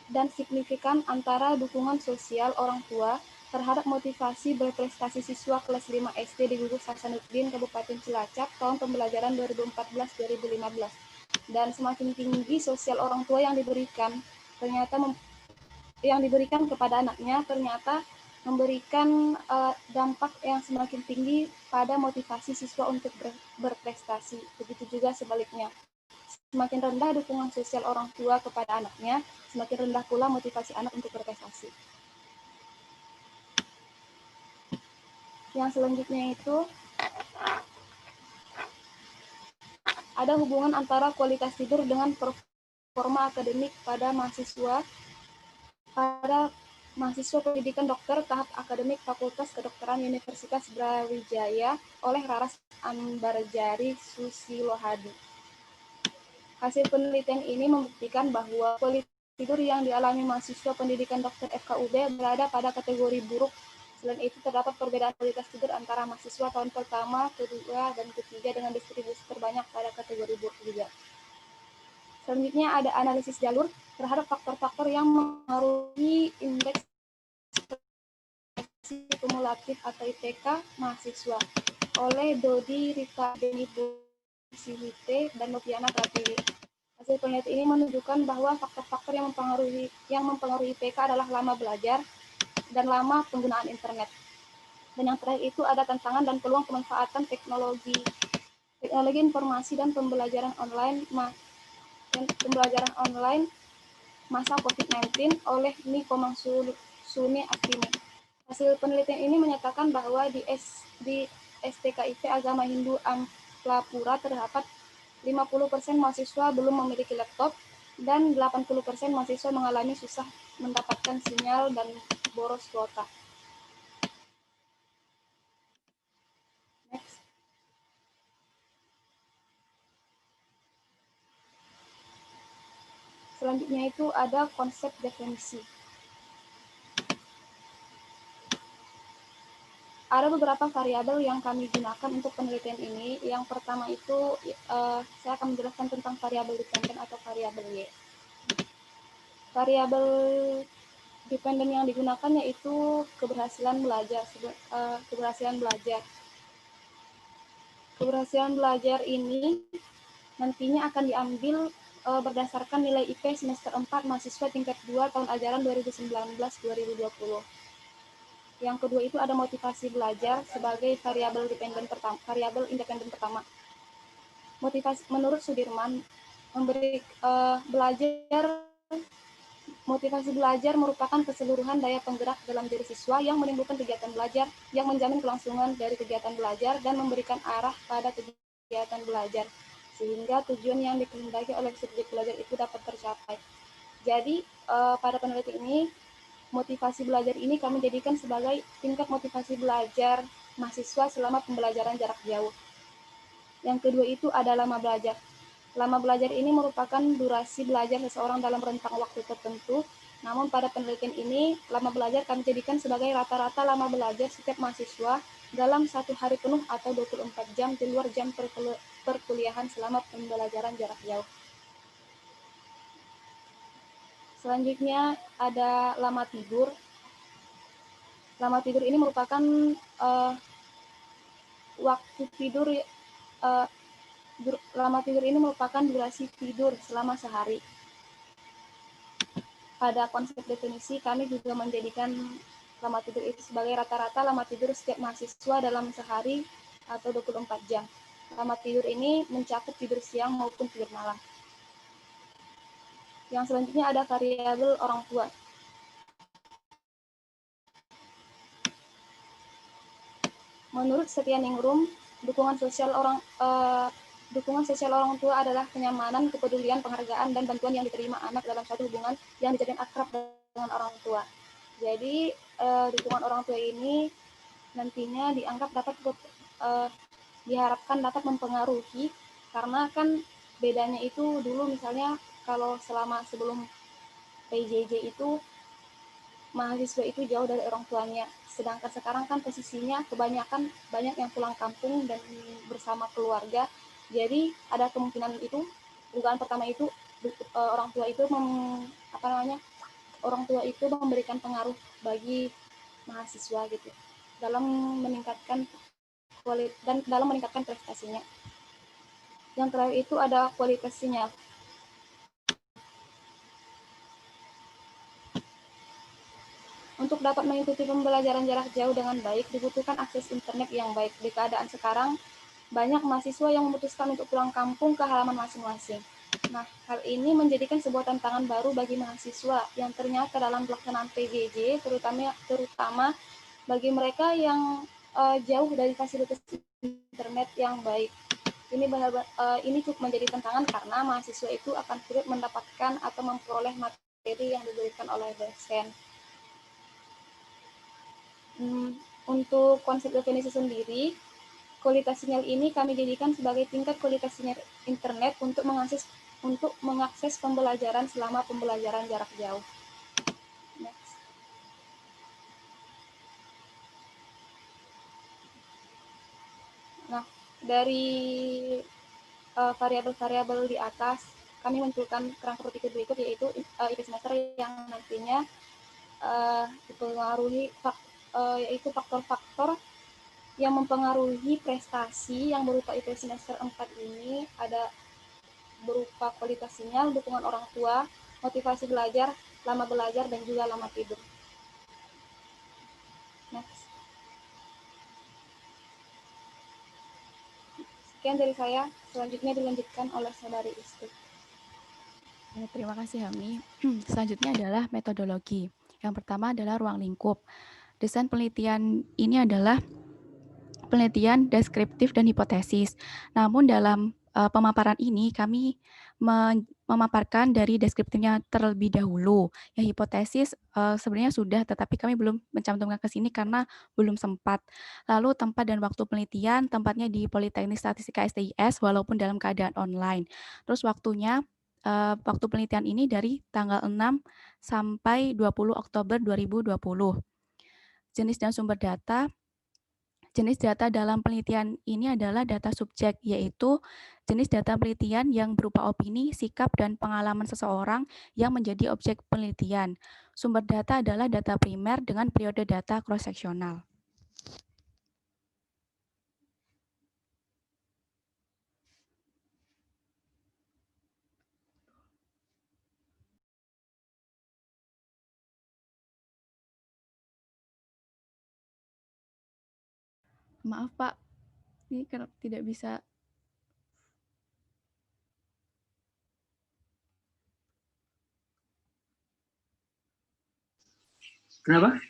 dan signifikan antara dukungan sosial orang tua terhadap motivasi berprestasi siswa kelas 5 SD di Gugus Hasanuddin Kabupaten Cilacap tahun pembelajaran 2014-2015. Dan semakin tinggi sosial orang tua yang diberikan kepada anaknya ternyata memberikan dampak yang semakin tinggi pada motivasi siswa untuk berprestasi. Begitu juga sebaliknya. Semakin rendah dukungan sosial orang tua kepada anaknya, semakin rendah pula motivasi anak untuk berprestasi. Yang selanjutnya itu ada hubungan antara kualitas tidur dengan performa akademik pada mahasiswa pendidikan dokter tahap akademik Fakultas Kedokteran Universitas Brawijaya oleh Raras Ambarjari Susilohadi. Hasil penelitian ini membuktikan bahwa kualitas tidur yang dialami mahasiswa pendidikan dokter FKUB berada pada kategori buruk. Selain itu, terdapat perbedaan kualitas tidur antara mahasiswa tahun pertama, kedua, dan ketiga dengan distribusi terbanyak pada kategori buruk juga. Selanjutnya ada analisis jalur terhadap faktor-faktor yang mempengaruhi indeks kumulatif atau IPK mahasiswa oleh Dodi Rika Deni Sihite dan Noviana Pratiwi. Hasil penelitian ini menunjukkan bahwa faktor-faktor yang mempengaruhi IPK adalah lama belajar dan lama penggunaan internet. Dan yang terakhir itu ada tantangan dan peluang pemanfaatan teknologi informasi dan pembelajaran online masa COVID-19 oleh Niko Mangsuni Astini. Hasil penelitian ini menyatakan bahwa di STKIP Agama Hindu Amplapura terdapat 50% mahasiswa belum memiliki laptop dan 80% mahasiswa mengalami susah mendapatkan sinyal dan boros kuota. Next. Selanjutnya itu ada konsep definisi. Ada beberapa variabel yang kami gunakan untuk penelitian ini. Yang pertama itu saya akan menjelaskan tentang variabel dependen atau variabel Y. Variabel dependen yang digunakan yaitu keberhasilan belajar. Keberhasilan belajar ini nantinya akan diambil berdasarkan nilai IP semester 4 mahasiswa tingkat 2 tahun ajaran 2019-2020. Yang kedua itu ada motivasi belajar sebagai variabel independen pertama. Motivasi menurut Sudirman motivasi belajar merupakan keseluruhan daya penggerak dalam diri siswa yang menimbulkan kegiatan belajar yang menjamin kelangsungan dari kegiatan belajar dan memberikan arah pada kegiatan belajar sehingga tujuan yang dikehendaki oleh subjek belajar itu dapat tercapai. Jadi pada penelitian ini motivasi belajar ini kami jadikan sebagai tingkat motivasi belajar mahasiswa selama pembelajaran jarak jauh. Yang kedua itu ada lama belajar. Lama belajar ini merupakan durasi belajar seseorang dalam rentang waktu tertentu. Namun pada penelitian ini, lama belajar kami jadikan sebagai rata-rata lama belajar setiap mahasiswa dalam 1 hari penuh atau 24 jam di luar jam perkuliahan selama pembelajaran jarak jauh. Selanjutnya ada lama tidur. Lama tidur ini merupakan lama tidur ini merupakan durasi tidur selama sehari. Pada konsep definisi kami juga menjadikan lama tidur itu sebagai rata-rata lama tidur setiap mahasiswa dalam sehari atau 24 jam. Lama tidur ini mencakup tidur siang maupun tidur malam. Yang selanjutnya ada variabel orang tua. Menurut Setianingrum, dukungan sosial orang tua adalah kenyamanan, kepedulian, penghargaan, dan bantuan yang diterima anak dalam suatu hubungan yang dijadikan akrab dengan orang tua. Jadi dukungan orang tua ini nantinya dianggap diharapkan dapat mempengaruhi karena kan bedanya itu dulu misalnya kalau selama sebelum PJJ itu mahasiswa itu jauh dari orang tuanya, sedangkan sekarang kan posisinya kebanyakan banyak yang pulang kampung dan bersama keluarga, jadi ada kemungkinan itu dugaan pertama itu orang tua itu orang tua itu memberikan pengaruh bagi mahasiswa gitu dalam meningkatkan dan dalam meningkatkan prestasinya. Yang terakhir itu ada kualitas sinyal. Untuk dapat mengikuti pembelajaran jarak jauh dengan baik, dibutuhkan akses internet yang baik. Di keadaan sekarang, banyak mahasiswa yang memutuskan untuk pulang kampung ke halaman masing-masing. Nah, hal ini menjadikan sebuah tantangan baru bagi mahasiswa yang ternyata dalam pelaksanaan PJJ, terutama bagi mereka yang jauh dari fasilitas internet yang baik. Ini cukup menjadi tantangan karena mahasiswa itu akan sulit mendapatkan atau memperoleh materi yang diberikan oleh dosen. Untuk konsep definisi sendiri, kualitas sinyal ini kami jadikan sebagai tingkat kualitas sinyal internet untuk mengakses pembelajaran selama pembelajaran jarak jauh. Next. Nah, dari variabel-variabel di atas, kami munculkan kerangka berpikir berikut, yaitu IP semester yang nantinya dipengaruhi yaitu faktor-faktor yang mempengaruhi prestasi yang berupa IP semester 4 ini ada berupa kualitas sinyal, dukungan orang tua, motivasi belajar, lama belajar, dan juga lama tidur. Next. Sekian dari saya, selanjutnya dilanjutkan oleh Saudari Isti. Ya, terima kasih Hami. Selanjutnya adalah metodologi. Yang pertama adalah ruang lingkup. Desain penelitian ini adalah penelitian deskriptif dan hipotesis. Namun dalam pemaparan ini kami memaparkan dari deskriptifnya terlebih dahulu. Yang hipotesis sebenarnya sudah, tetapi kami belum mencantumkan ke sini karena belum sempat. Lalu tempat dan waktu penelitian, tempatnya di Politeknik Statistika STIS walaupun dalam keadaan online. Terus waktunya, waktu penelitian ini dari tanggal 6 sampai 20 Oktober 2020. Jenis dan sumber data. Jenis data dalam penelitian ini adalah data subjek, yaitu jenis data penelitian yang berupa opini, sikap, dan pengalaman seseorang yang menjadi objek penelitian. Sumber data adalah data primer dengan periode data cross-seksional. Maaf Pak, ini tidak bisa. Kenapa?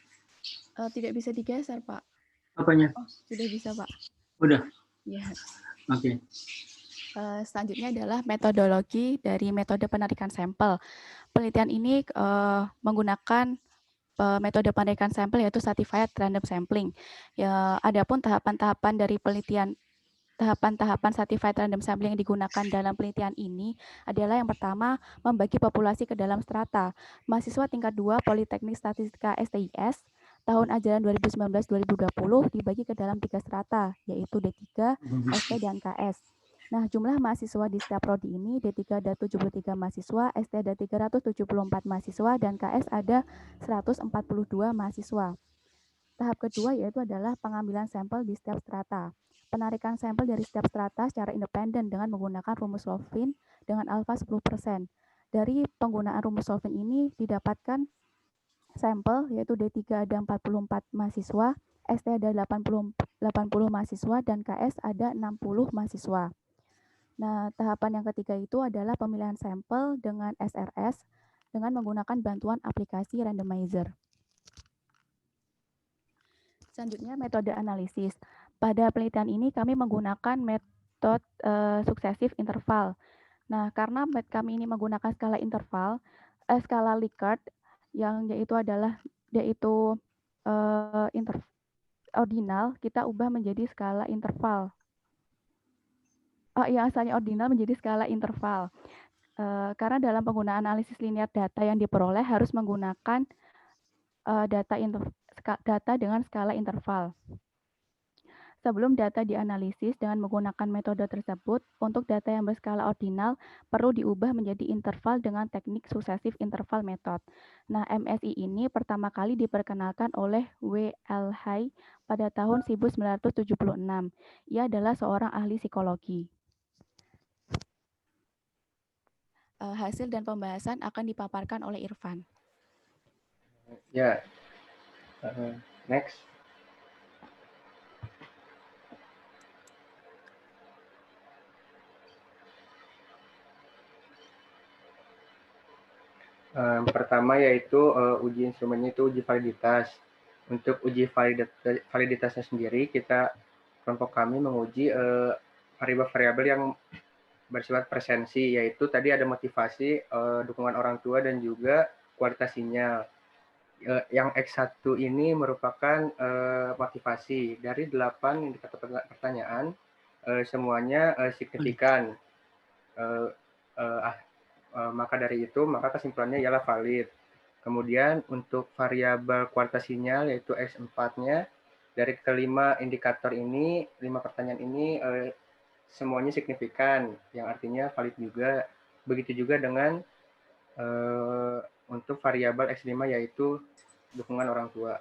Tidak bisa digeser Pak. Apanya? Oh, sudah bisa Pak. Udah? Ya. Oke. Selanjutnya adalah metodologi dari metode penarikan sampel. Penelitian ini menggunakan metode penarikan sampel yaitu Stratified Random Sampling. Ya, adapun tahapan-tahapan dari penelitian, tahapan-tahapan Stratified Random Sampling yang digunakan dalam penelitian ini adalah yang pertama, membagi populasi ke dalam strata. Mahasiswa tingkat 2 Politeknik Statistika STIS tahun ajaran 2019-2020 dibagi ke dalam 3 strata, yaitu D3, ST, dan KS. Nah, jumlah mahasiswa di setiap prodi ini, D3 ada 73 mahasiswa, ST ada 374 mahasiswa, dan KS ada 142 mahasiswa. Tahap kedua yaitu adalah pengambilan sampel di setiap strata. Penarikan sampel dari setiap strata secara independen dengan menggunakan rumus Lovin dengan alfa 10%. Dari penggunaan rumus Lovin ini didapatkan sampel yaitu D3 ada 44 mahasiswa, ST ada 80 mahasiswa, dan KS ada 60 mahasiswa. Nah, tahapan yang ketiga itu adalah pemilihan sampel dengan SRS dengan menggunakan bantuan aplikasi randomizer. Selanjutnya metode analisis. Pada penelitian ini kami menggunakan metode suksesif interval. Nah, karena kami ini menggunakan skala interval, skala Likert yang yaitu ordinal, kita ubah menjadi skala interval. yang asalnya ordinal menjadi skala interval. Karena dalam penggunaan analisis linear data yang diperoleh harus menggunakan data dengan skala interval. Sebelum data dianalisis dengan menggunakan metode tersebut, untuk data yang berskala ordinal perlu diubah menjadi interval dengan teknik successive interval method. Nah, MSI ini pertama kali diperkenalkan oleh W. L. Hay pada tahun 1976. Ia adalah seorang ahli psikologi. Hasil dan pembahasan akan dipaparkan oleh Irfan. Ya, next. Pertama yaitu uji instrumennya itu uji validitas. Untuk uji validitasnya sendiri, kelompok kami menguji variabel-variabel yang bersifat presensi, yaitu tadi ada motivasi, dukungan orang tua, dan juga kualitas sinyal. Yang X1 ini merupakan motivasi. Dari 8 indikator pertanyaan, semuanya signifikan. Maka dari itu, maka kesimpulannya ialah valid. Kemudian untuk variabel kualitas sinyal yaitu X4-nya, dari kelima indikator ini, 5 pertanyaan ini semuanya signifikan, yang artinya valid juga. Begitu juga dengan untuk variabel X5 yaitu dukungan orang tua.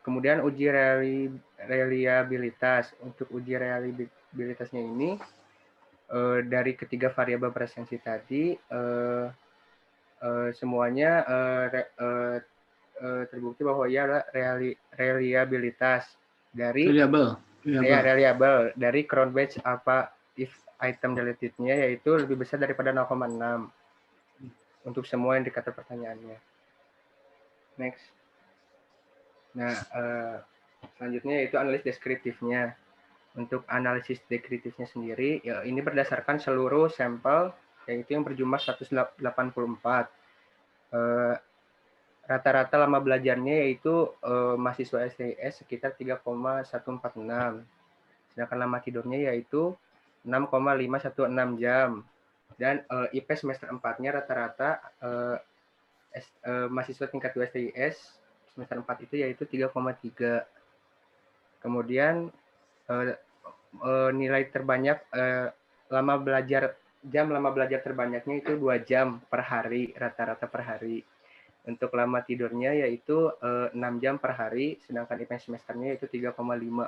Kemudian uji reliabilitas. Untuk uji reliabilitasnya ini dari ketiga variabel presensi tadi semuanya terbukti bahwa ia adalah reliabilitas dari reliable dari crown batch apa if item deleted-nya, yaitu lebih besar daripada 0,6 untuk semua indikator pertanyaannya. Next. Nah, selanjutnya yaitu analisis deskriptifnya. Untuk analisis deskriptifnya sendiri, ya, ini berdasarkan seluruh sampel, yaitu yang berjumlah 184. Rata-rata lama belajarnya yaitu mahasiswa STS sekitar 3,146. Sedangkan lama tidurnya yaitu 6,516 jam. Dan IP semester 4-nya rata-rata mahasiswa tingkat 2 STS semester 4 itu yaitu 3,3. Kemudian nilai terbanyak lama belajar terbanyaknya itu 2 jam per hari, rata-rata per hari. Untuk lama tidurnya yaitu 6 jam per hari, sedangkan IP semesternya yaitu 3,5.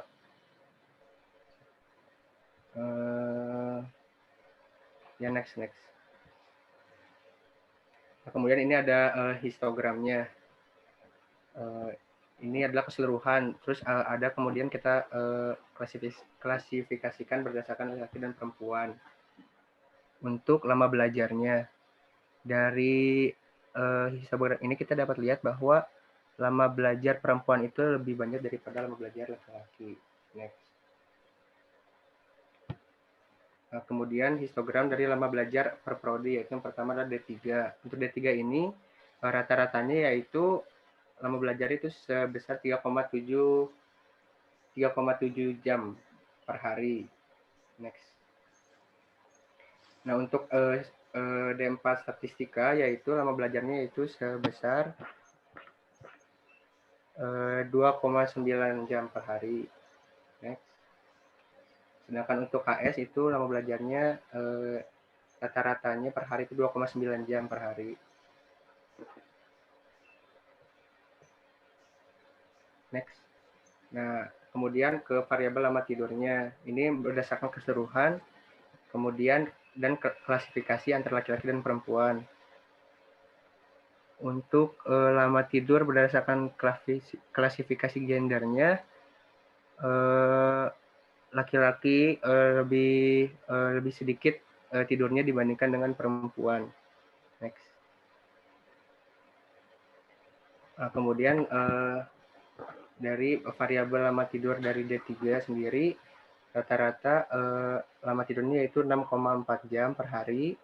Ya, next. Nah, kemudian ini ada histogramnya. Ini adalah keseluruhan. Terus ada kemudian kita klasifikasikan berdasarkan laki-laki dan perempuan. Untuk lama belajarnya, dari histogram ini kita dapat lihat bahwa lama belajar perempuan itu lebih banyak daripada lama belajar laki-laki. Next. Nah, kemudian histogram dari lama belajar per prodi, yaitu yang pertama adalah D3. Untuk D3 ini rata-ratanya yaitu lama belajar itu sebesar 3,7 jam per hari. Next. Nah, untuk D4 statistika yaitu lama belajarnya itu sebesar 2,9 jam per hari. Next. Sedangkan untuk KS itu lama belajarnya rata-ratanya per hari itu 2,9 jam per hari. Next. Nah, kemudian ke variabel lama tidurnya. Ini berdasarkan keseluruhan, kemudian dan klasifikasi antara laki-laki dan perempuan. Untuk lama tidur berdasarkan klasifikasi gendernya, laki-laki lebih sedikit tidurnya dibandingkan dengan perempuan. Next. Kemudian dari variabel lama tidur dari D3 sendiri, rata-rata lama tidurnya yaitu 6,4 jam per hari.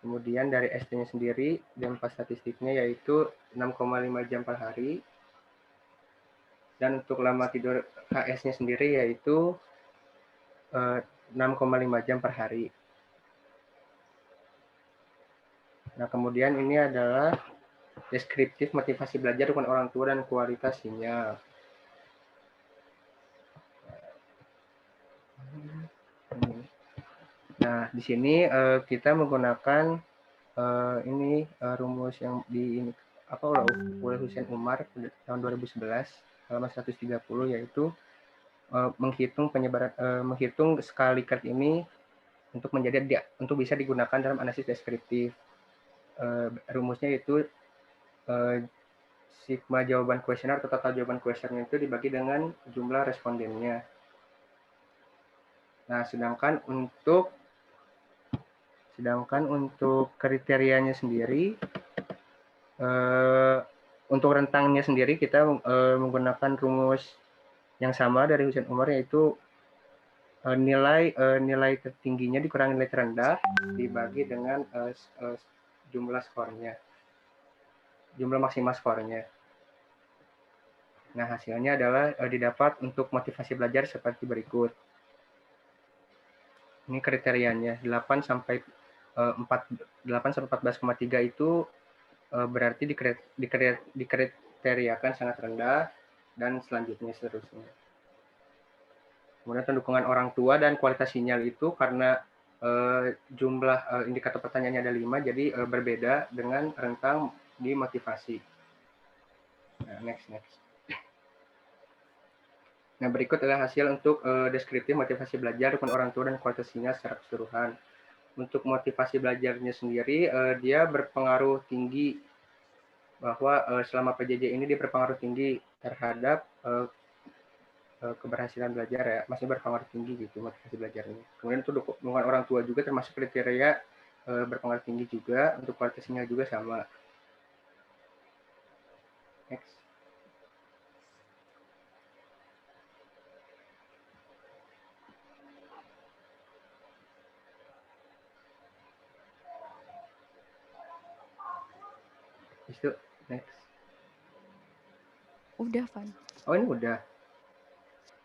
Kemudian dari ST-nya sendiri, D4 statistiknya yaitu 6,5 jam per hari. Dan untuk lama tidur HS-nya sendiri yaitu 6,5 jam per hari. Nah, kemudian ini adalah deskriptif motivasi belajar dengan orang tua dan kualitas sinyal. Nah, di sini kita menggunakan rumus yang oleh Husein Umar tahun 2011 halaman 130, yaitu menghitung skala Likert ini untuk bisa digunakan dalam analisis deskriptif. Rumusnya itu sigma jawaban kuesioner atau total jawaban kuesioner itu dibagi dengan jumlah respondennya. Nah, sedangkan untuk kriterianya sendiri, untuk rentangnya sendiri kita menggunakan rumus yang sama dari Husein Umar, yaitu nilai tertingginya dikurangi nilai terendah dibagi dengan jumlah skornya, jumlah maksimal skornya. Nah, hasilnya adalah didapat untuk motivasi belajar seperti berikut. Ini kriterianya 8 sampai 14,3 itu berarti dikriteriakan sangat rendah, dan selanjutnya seterusnya. Kemudian pendukungan orang tua dan kualitas sinyal itu karena jumlah indikator pertanyaannya ada 5, jadi berbeda dengan rentang di motivasi. Nah, next. Nah, berikut adalah hasil untuk deskriptif motivasi belajar dengan orang tua dan kualitas sinyal secara keseluruhan. Untuk motivasi belajarnya sendiri, dia berpengaruh tinggi, bahwa selama PJJ ini dia berpengaruh tinggi terhadap keberhasilan belajar, ya, masih berpengaruh tinggi gitu motivasi belajarnya. Kemudian untuk dukungan orang tua juga termasuk kriteria berpengaruh tinggi juga, untuk kualitas sinyal juga sama. Next. Itu next. Udah, Van. Oh, ini udah.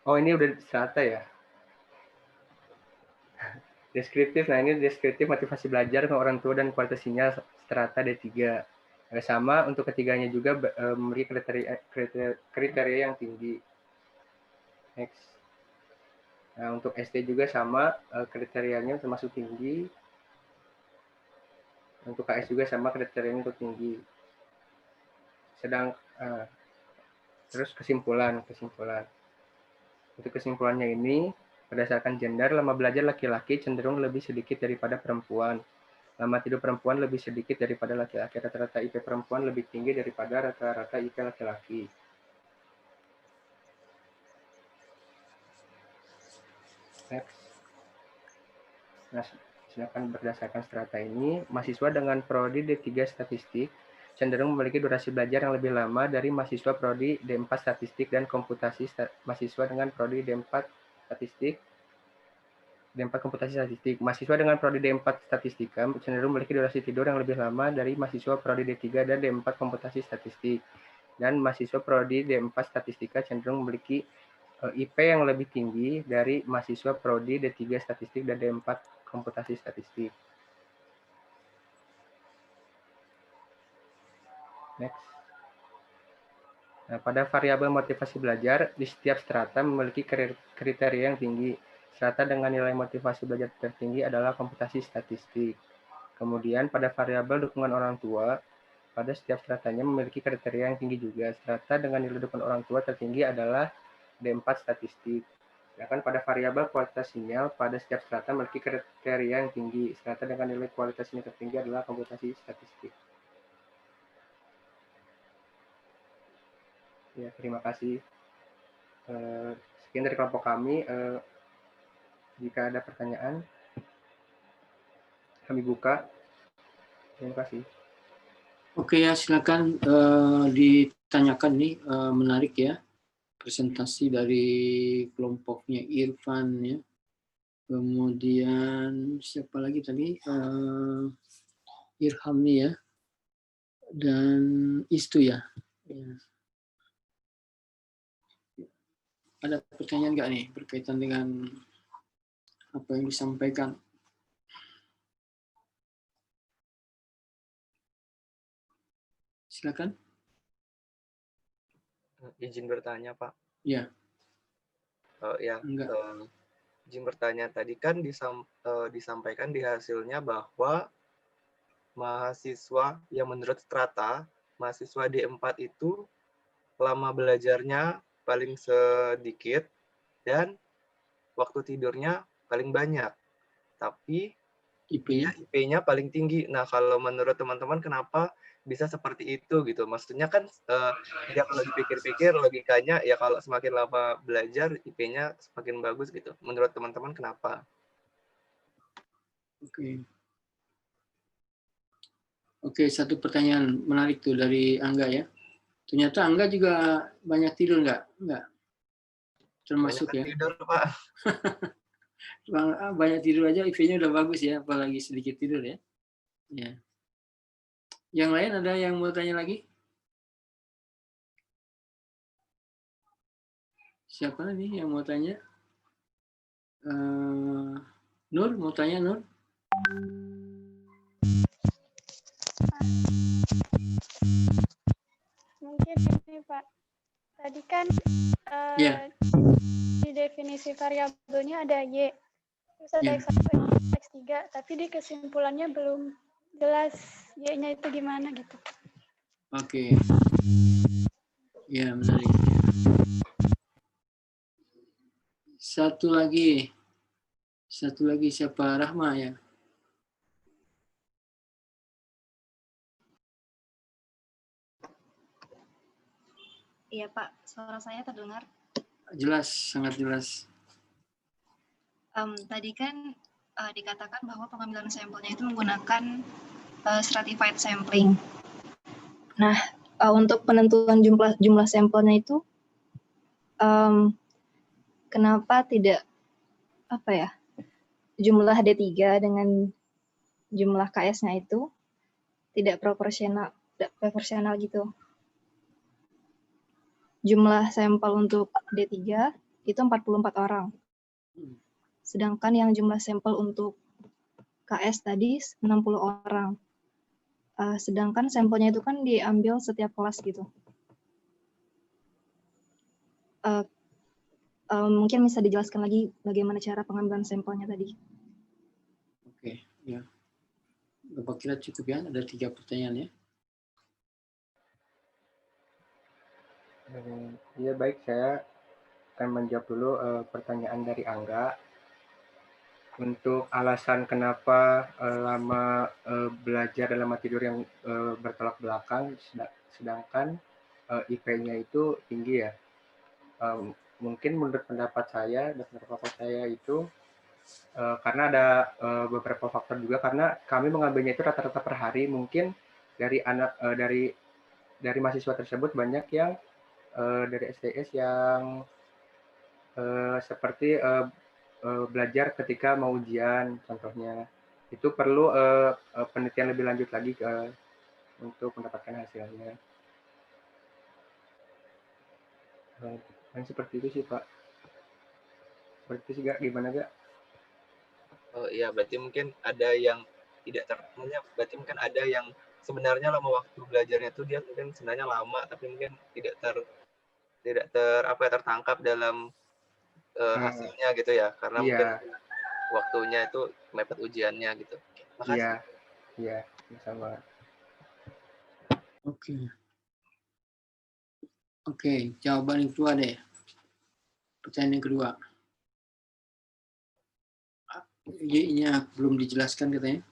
Oh, ini udah strata ya. Deskriptif. Nah, ini deskriptif motivasi belajar ke orang tua dan kualitas sinyal strata D3. Sama untuk ketiganya juga memiliki kriteria yang tinggi. Next. Nah, untuk ST juga sama, kriterianya termasuk tinggi. Untuk KS juga sama, kriterianya untuk tinggi. Terus kesimpulan. Untuk kesimpulannya ini, berdasarkan gender, lama belajar laki-laki cenderung lebih sedikit daripada perempuan. Lama tidur perempuan lebih sedikit daripada laki-laki. Rata-rata IP perempuan lebih tinggi daripada rata-rata IP laki-laki. Next. Nah, silakan berdasarkan strata ini, mahasiswa dengan prodi D3 statistik cenderung memiliki durasi belajar yang lebih lama dari mahasiswa prodi D4 statistik dan komputasi. Mahasiswa dengan prodi D4 statistik, D4 komputasi statistik. Mahasiswa dengan prodi D4 statistika cenderung memiliki durasi tidur yang lebih lama dari mahasiswa prodi D3 dan D4 komputasi statistik. Dan mahasiswa prodi D4 statistika cenderung memiliki IP yang lebih tinggi dari mahasiswa prodi D3 statistik dan D4 komputasi statistik. Next. Nah, pada variabel motivasi belajar, di setiap strata memiliki kriteria yang tinggi. Strata dengan nilai motivasi belajar tertinggi adalah komputasi statistik. Kemudian pada variabel dukungan orang tua, pada setiap stratanya memiliki kriteria yang tinggi juga. Strata dengan nilai dukungan orang tua tertinggi adalah D4 statistik. Sedangkan pada variabel kualitas sinyal, pada setiap strata memiliki kriteria yang tinggi. Strata dengan nilai kualitas sinyal tertinggi adalah komputasi statistik. Ya, terima kasih. Sekian dari kelompok kami. Jika ada pertanyaan, kami buka. Terima kasih. Oke ya, silakan ditanyakan nih, menarik ya presentasi dari kelompoknya Irfan ya. Kemudian siapa lagi tadi? Irham nih ya. Dan Istu ya. Ada pertanyaan nggak nih berkaitan dengan apa yang disampaikan? Silakan. Izin bertanya, Pak. Ya. Ya, Enggak. izin bertanya, tadi kan disampaikan di hasilnya bahwa mahasiswa yang menurut strata, mahasiswa D4 itu lama belajarnya paling sedikit dan waktu tidurnya paling banyak. Tapi IP-nya paling tinggi. Nah, kalau menurut teman-teman kenapa bisa seperti itu gitu? Maksudnya kan ya kalau dipikir-pikir logikanya ya kalau semakin lama belajar IP-nya semakin bagus gitu. Menurut teman-teman kenapa? Oke, satu pertanyaan menarik tuh dari Angga ya. Ternyata Angga juga banyak tidur nggak? Nggak. Termasuk ya. Tidur, Pak. Banyak tidur aja IP-nya udah bagus ya, apalagi sedikit tidur ya. Ya. Yang lain ada yang mau tanya lagi? Siapa nih yang mau tanya? Nur, mau tanya Nur? Mungkin ini Pak, tadi kan di definisi variabelnya ada Y, terus ada X1, X3, tapi di kesimpulannya belum jelas Y-nya itu gimana gitu. Oke. Ya, menarik. Satu lagi siapa? Rahma ya? Iya Pak, suara saya terdengar? Jelas, sangat jelas. Tadi kan dikatakan bahwa pengambilan sampelnya itu menggunakan stratified sampling. Nah, untuk penentuan jumlah sampelnya itu, kenapa tidak jumlah D3 dengan jumlah KS-nya itu tidak proporsional gitu? Jumlah sampel untuk D3 itu 44 orang. Sedangkan yang jumlah sampel untuk KS tadi 60 orang. Sedangkan sampelnya itu kan diambil setiap kelas gitu. Mungkin bisa dijelaskan lagi bagaimana cara pengambilan sampelnya tadi. Oke, ya. Bapak kira cukup ya, ada 3 pertanyaan ya. Ya baik, saya akan menjawab dulu pertanyaan dari Angga. Untuk alasan kenapa lama belajar dan lama tidur yang bertolak belakang, sedangkan IP-nya itu tinggi ya. Mungkin menurut pendapat saya dan pendapat saya itu karena ada beberapa faktor juga, karena kami mengambilnya itu rata-rata per hari. Mungkin dari dari mahasiswa tersebut banyak yang dari STS yang seperti belajar ketika mau ujian, contohnya itu perlu penelitian lebih lanjut lagi untuk mendapatkan hasilnya. Yang seperti itu sih Pak. Seperti itu sih Gak, gimana Gak? Oh iya, berarti mungkin ada yang tidak berarti mungkin ada yang sebenarnya lama waktu belajarnya itu dia mungkin sebenarnya lama, tapi mungkin tidak tertangkap dalam hasilnya gitu ya, karena mungkin waktunya itu mepet ujiannya gitu. Makasih. Iya, sama. Oke, jawaban yang kedua deh. Pertanyaan yang kedua. Y-nya belum dijelaskan katanya.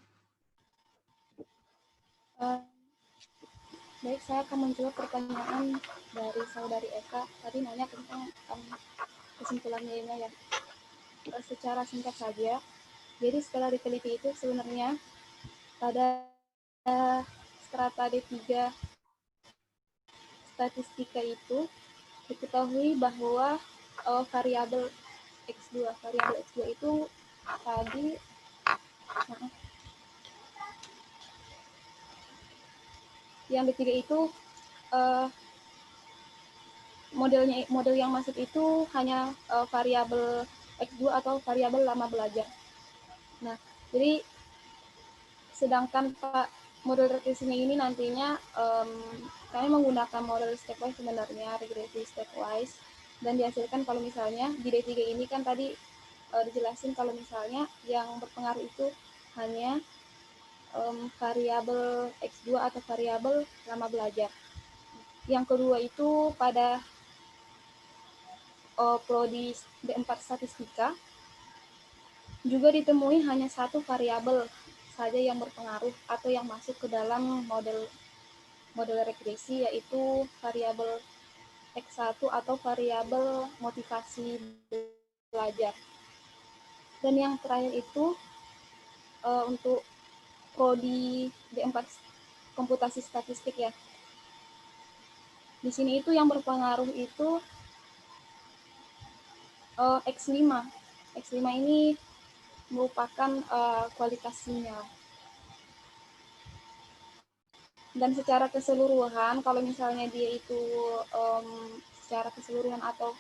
Baik, saya akan menjawab pertanyaan dari saudari Eka. Tadi nanya tentang kesimpulannya ini ya. Secara singkat saja, jadi setelah diteliti itu sebenarnya pada strata D3 statistika itu diketahui bahwa variabel X2 itu tadi yang D3 itu model yang masuk itu hanya variabel X2 atau variabel lama belajar. Nah, jadi sedangkan model regresinya ini nantinya kami menggunakan model stepwise sebenarnya, regresi stepwise, dan dihasilkan kalau misalnya di D3 ini kan tadi dijelasin kalau misalnya yang berpengaruh itu hanya variabel X2 atau variabel lama belajar. Yang kedua itu pada prodi D4 statistika juga ditemui hanya satu variabel saja yang berpengaruh atau yang masuk ke dalam model regresi, yaitu variabel X1 atau variabel motivasi belajar. Dan yang terakhir itu untuk prodi D4 komputasi statistik ya. Di sini itu yang berpengaruh itu X5. X5 ini merupakan kualitas sinyal. Dan secara keseluruhan, kalau misalnya dia itu secara keseluruhan atau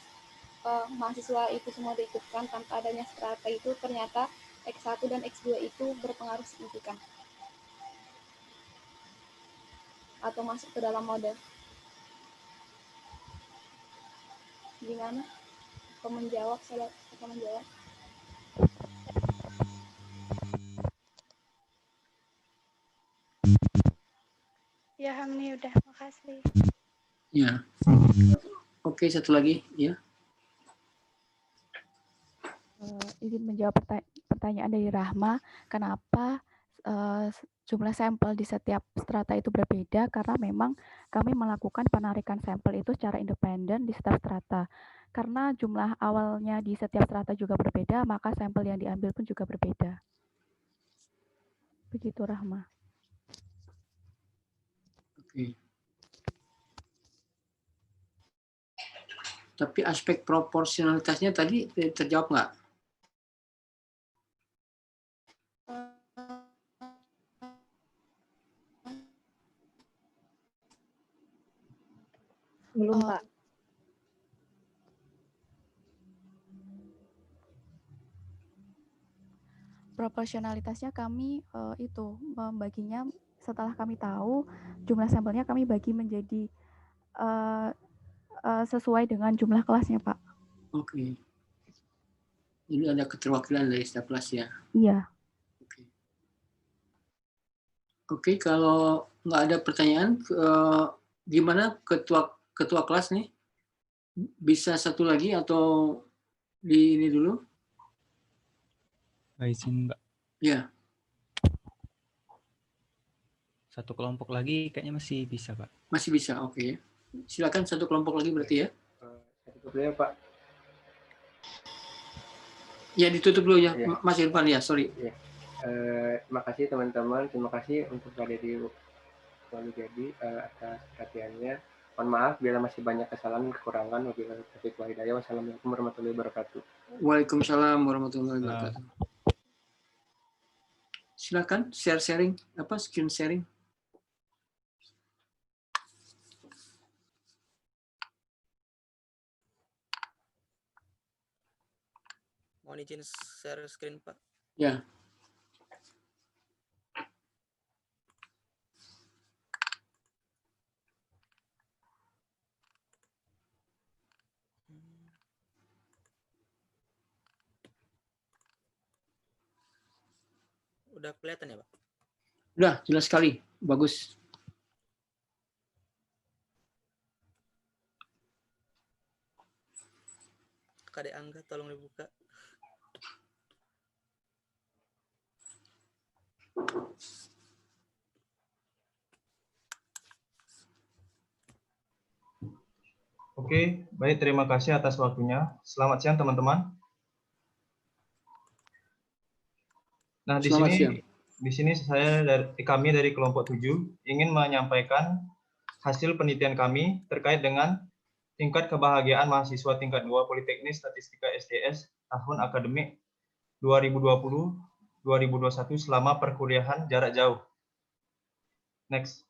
mahasiswa itu semua diikutkan tanpa adanya strata itu, ternyata X1 dan X2 itu berpengaruh signifikan atau masuk ke dalam model. Gimana? Kau menjawab, saya menjawab. Ya, Hamni udah, makasih. Ya. Oke, satu lagi, ya. Izin menjawab pertanyaan dari Rahma, kenapa jumlah sampel di setiap strata itu berbeda? Karena memang kami melakukan penarikan sampel itu secara independen di setiap strata. Karena jumlah awalnya di setiap strata juga berbeda, maka sampel yang diambil pun juga berbeda. Begitu, Rahma. Oke. Tapi aspek proporsionalitasnya tadi terjawab nggak? Belum, Pak. Proporsionalitasnya kami itu membaginya setelah kami tahu jumlah sampelnya, kami bagi menjadi sesuai dengan jumlah kelasnya, Pak. Oke. Jadi ada keterwakilan dari setiap kelas ya? Iya. Oke, kalau nggak ada pertanyaan, gimana ketua kelas nih? Bisa satu lagi atau di ini dulu? Izin, Mbak. Ya. Satu kelompok lagi kayaknya masih bisa, Pak. Masih bisa, oke. Silakan satu kelompok lagi berarti ya. Tutup dulu ya, Pak. Ya, ditutup dulu ya, ya. Mas Irfan ya, sorry. Ya. Terima kasih teman-teman, terima kasih untuk Pak Dedi Walugjadi atas perhatiannya. Mohon maaf bila masih banyak kesalahan dan kekurangan. Wabillahi taufiq wal hidayah. Wassalamualaikum warahmatullahi wabarakatuh. Waalaikumsalam warahmatullahi wabarakatuh. Silakan sharing, screen sharing. Mohon izin share screen, Pak. Ya. Udah kelihatan ya, Pak? Udah, jelas sekali. Bagus. Kadek Angga, tolong dibuka. Oke, baik, terima kasih atas waktunya. Selamat siang, teman-teman. Nah, di sini kami dari kelompok 7 ingin menyampaikan hasil penelitian kami terkait dengan tingkat kebahagiaan mahasiswa tingkat 2 Politeknik Statistika SDS tahun akademik 2020-2021 selama perkuliahan jarak jauh. Next.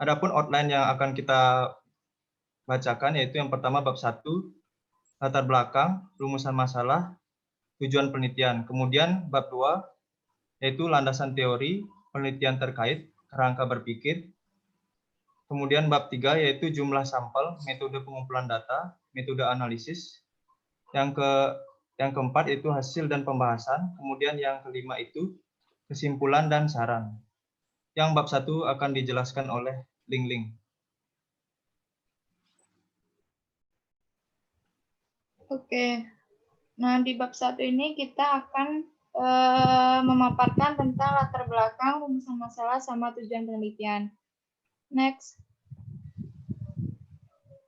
Adapun outline yang akan kita bacakan yaitu yang pertama bab 1, latar belakang, rumusan masalah, tujuan penelitian. Kemudian bab 2 yaitu landasan teori, penelitian terkait, kerangka berpikir. Kemudian bab 3 yaitu jumlah sampel, metode pengumpulan data, metode analisis. Yang keempat itu hasil dan pembahasan. Kemudian yang kelima itu kesimpulan dan saran. Yang bab 1 akan dijelaskan oleh Ling. Oke. Nah, di bab 1 ini kita akan memaparkan tentang latar belakang, rumusan masalah, sama tujuan penelitian. Next.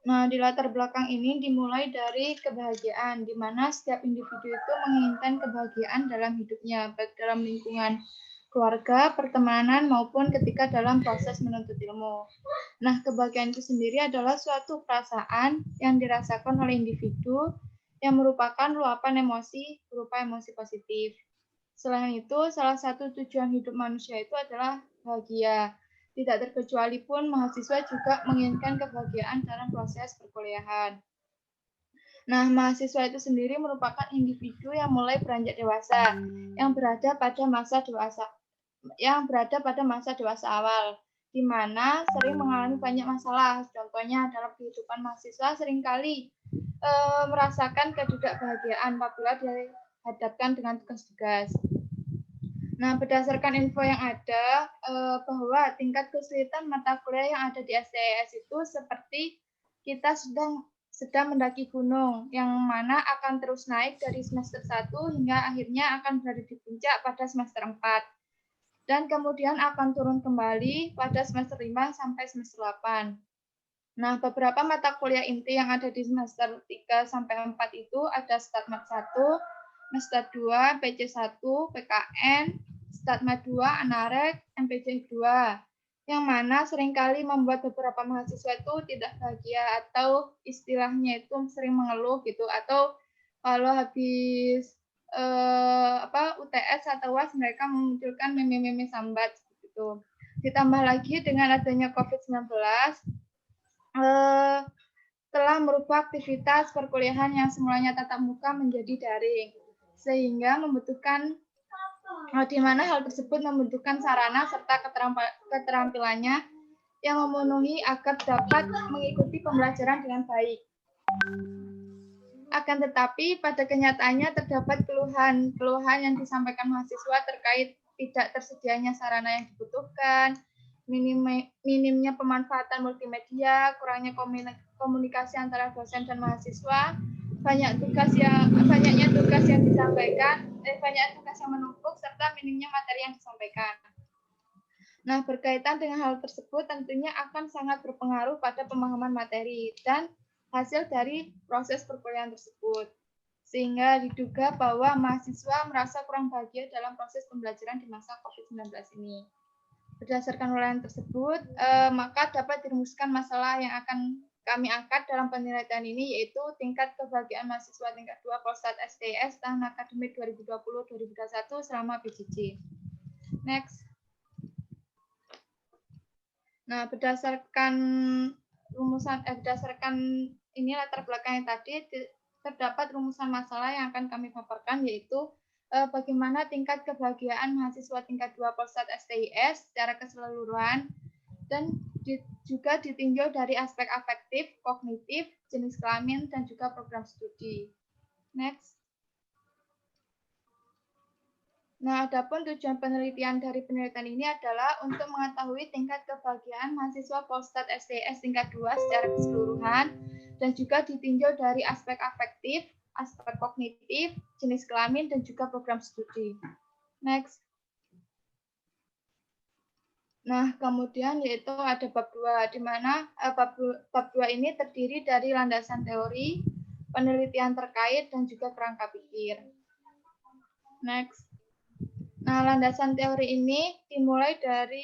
Nah, di latar belakang ini dimulai dari kebahagiaan, di mana setiap individu itu menginginkan kebahagiaan dalam hidupnya, baik dalam lingkungan keluarga, pertemanan, maupun ketika dalam proses menuntut ilmu. Nah, kebahagiaan itu sendiri adalah suatu perasaan yang dirasakan oleh individu yang merupakan luapan emosi berupa emosi positif. Selain itu, salah satu tujuan hidup manusia itu adalah bahagia. Tidak terkecuali pun mahasiswa juga menginginkan kebahagiaan dalam proses perkuliahan. Nah, mahasiswa itu sendiri merupakan individu yang mulai beranjak dewasa, yang berada pada masa dewasa awal, di mana sering mengalami banyak masalah. Contohnya dalam kehidupan mahasiswa seringkali merasakan ketidakbahagiaan apabila dihadapkan dengan tugas-tugas. Nah, berdasarkan info yang ada, bahwa tingkat kesulitan mata kuliah yang ada di STS itu seperti kita sedang mendaki gunung, yang mana akan terus naik dari semester 1 hingga akhirnya akan berada di puncak pada semester 4. Dan kemudian akan turun kembali pada semester 5 sampai semester 8. Nah, beberapa mata kuliah inti yang ada di semester 3 sampai 4 itu ada Statmat 1, Mestat 2, PC1, PKN, Statmat 2, Anarek, MPC 2, yang mana seringkali membuat beberapa mahasiswa itu tidak bahagia atau istilahnya itu sering mengeluh gitu, atau kalau habis UTS atau UAS mereka memunculkan meme-meme sambat gitu. Ditambah lagi dengan adanya COVID-19 telah merubah aktivitas perkuliahan yang semulanya tatap muka menjadi daring, sehingga membutuhkan di mana hal tersebut membutuhkan sarana serta keterampilannya yang memenuhi agar dapat mengikuti pembelajaran dengan baik. Akan tetapi pada kenyataannya terdapat keluhan yang disampaikan mahasiswa terkait tidak tersedianya sarana yang dibutuhkan, minimnya pemanfaatan multimedia, kurangnya komunikasi antara dosen dan mahasiswa, banyaknya tugas yang disampaikan, banyak tugas yang menumpuk, serta minimnya materi yang disampaikan. Nah, berkaitan dengan hal tersebut tentunya akan sangat berpengaruh pada pemahaman materi dan hasil dari proses perkuliahan tersebut. Sehingga diduga bahwa mahasiswa merasa kurang bahagia dalam proses pembelajaran di masa COVID-19 ini. Berdasarkan uraian tersebut, maka dapat dirumuskan masalah yang akan kami angkat dalam penelitian ini, yaitu tingkat kebahagiaan mahasiswa tingkat 2 Polstat STS tahun akademik 2020-2021 selama PJJ. Next. Nah, berdasarkan ini latar belakang yang tadi, terdapat rumusan masalah yang akan kami paparkan, yaitu bagaimana tingkat kebahagiaan mahasiswa tingkat 2 Polstat STIS secara keseluruhan, dan juga ditinjau dari aspek afektif, kognitif, jenis kelamin, dan juga program studi. Next. Nah, adapun tujuan penelitian dari penelitian ini adalah untuk mengetahui tingkat kebahagiaan mahasiswa Polstat STS tingkat 2 secara keseluruhan, dan juga ditinjau dari aspek afektif, aspek kognitif, jenis kelamin, dan juga program studi. Next. Nah, kemudian yaitu ada bab 2, di mana bab 2 ini terdiri dari landasan teori, penelitian terkait, dan juga kerangka pikir. Next. Nah, landasan teori ini dimulai dari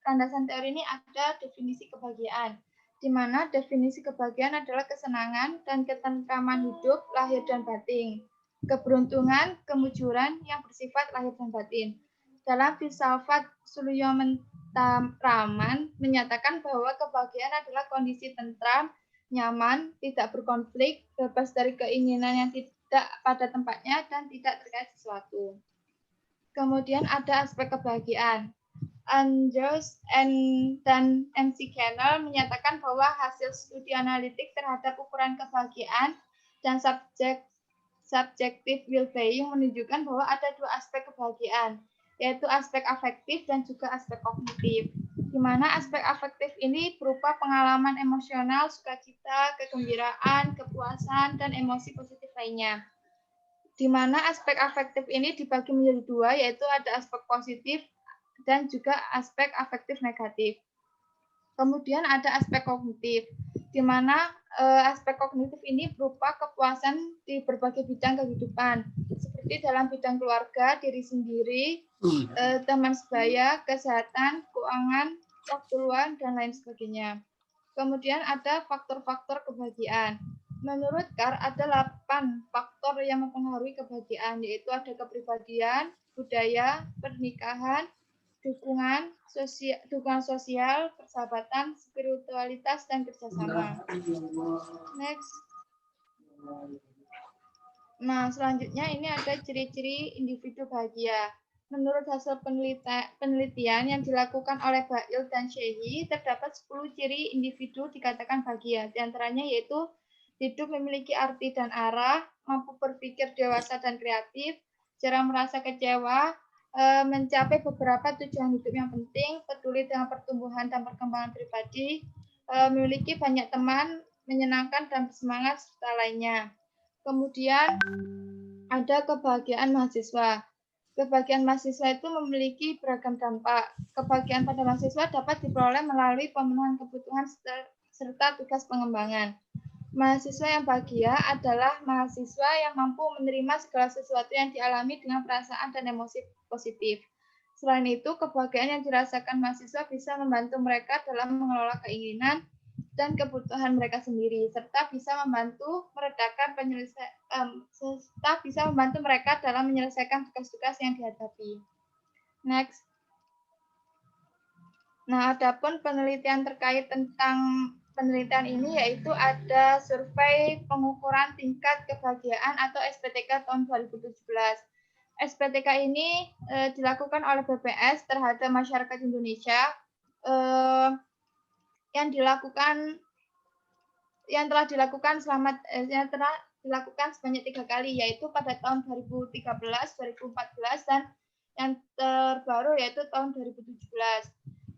landasan teori ini ada definisi kebahagiaan, di mana definisi kebahagiaan adalah kesenangan dan ketentraman hidup lahir dan batin, keberuntungan, kemujuran yang bersifat lahir dan batin. dalam filsafat Suryo Raman menyatakan bahwa kebahagiaan adalah kondisi tentram, nyaman, tidak berkonflik, bebas dari keinginan yang tidak pada tempatnya, dan tidak terkait sesuatu. Kemudian ada aspek kebahagiaan. Andrews dan MC Kennel menyatakan bahwa hasil studi analitik terhadap ukuran kebahagiaan dan subjective well-being menunjukkan bahwa ada dua aspek kebahagiaan, yaitu aspek afektif dan juga aspek kognitif. Di mana aspek afektif ini berupa pengalaman emosional, sukacita, kegembiraan, kepuasan, dan emosi positif lainnya. Di mana aspek afektif ini dibagi menjadi dua, yaitu ada aspek positif dan juga aspek afektif negatif. Kemudian ada aspek kognitif, di mana aspek kognitif ini berupa kepuasan di berbagai bidang kehidupan, seperti dalam bidang keluarga, diri sendiri, teman sebaya, kesehatan, keuangan, waktu luang, dan lain sebagainya. Kemudian ada faktor-faktor kebahagiaan. Menurut Carr, ada 8 faktor yang mempengaruhi kebahagiaan, yaitu ada kepribadian, budaya, pernikahan, dukungan sosial, persahabatan, spiritualitas, dan kerjasama. Next. Nah, selanjutnya ini ada ciri-ciri individu bahagia. Menurut hasil penelitian yang dilakukan oleh Bail dan Sheehy, terdapat 10 ciri individu dikatakan bahagia. Di antaranya yaitu hidup memiliki arti dan arah, mampu berpikir dewasa dan kreatif, jarang merasa kecewa, mencapai beberapa tujuan hidup yang penting, peduli dengan pertumbuhan dan perkembangan pribadi, memiliki banyak teman, menyenangkan dan bersemangat, serta lainnya. Kemudian ada kebahagiaan mahasiswa. Kebahagiaan mahasiswa itu memiliki beragam dampak. Kebahagiaan pada mahasiswa dapat diperoleh melalui pemenuhan kebutuhan serta tugas pengembangan. Mahasiswa yang bahagia adalah mahasiswa yang mampu menerima segala sesuatu yang dialami dengan perasaan dan emosi positif. Selain itu, kebahagiaan yang dirasakan mahasiswa bisa membantu mereka dalam mengelola keinginan dan kebutuhan mereka sendiri, serta bisa membantu mereka dalam menyelesaikan tugas-tugas yang dihadapi. Next. Nah, adapun penelitian terkait tentang penelitian ini yaitu ada survei pengukuran tingkat kebahagiaan atau SPTK tahun 2017. SPTK ini dilakukan oleh BPS terhadap masyarakat Indonesia yang telah dilakukan sebanyak 3 kali, yaitu pada tahun 2013, 2014, dan yang terbaru yaitu tahun 2017.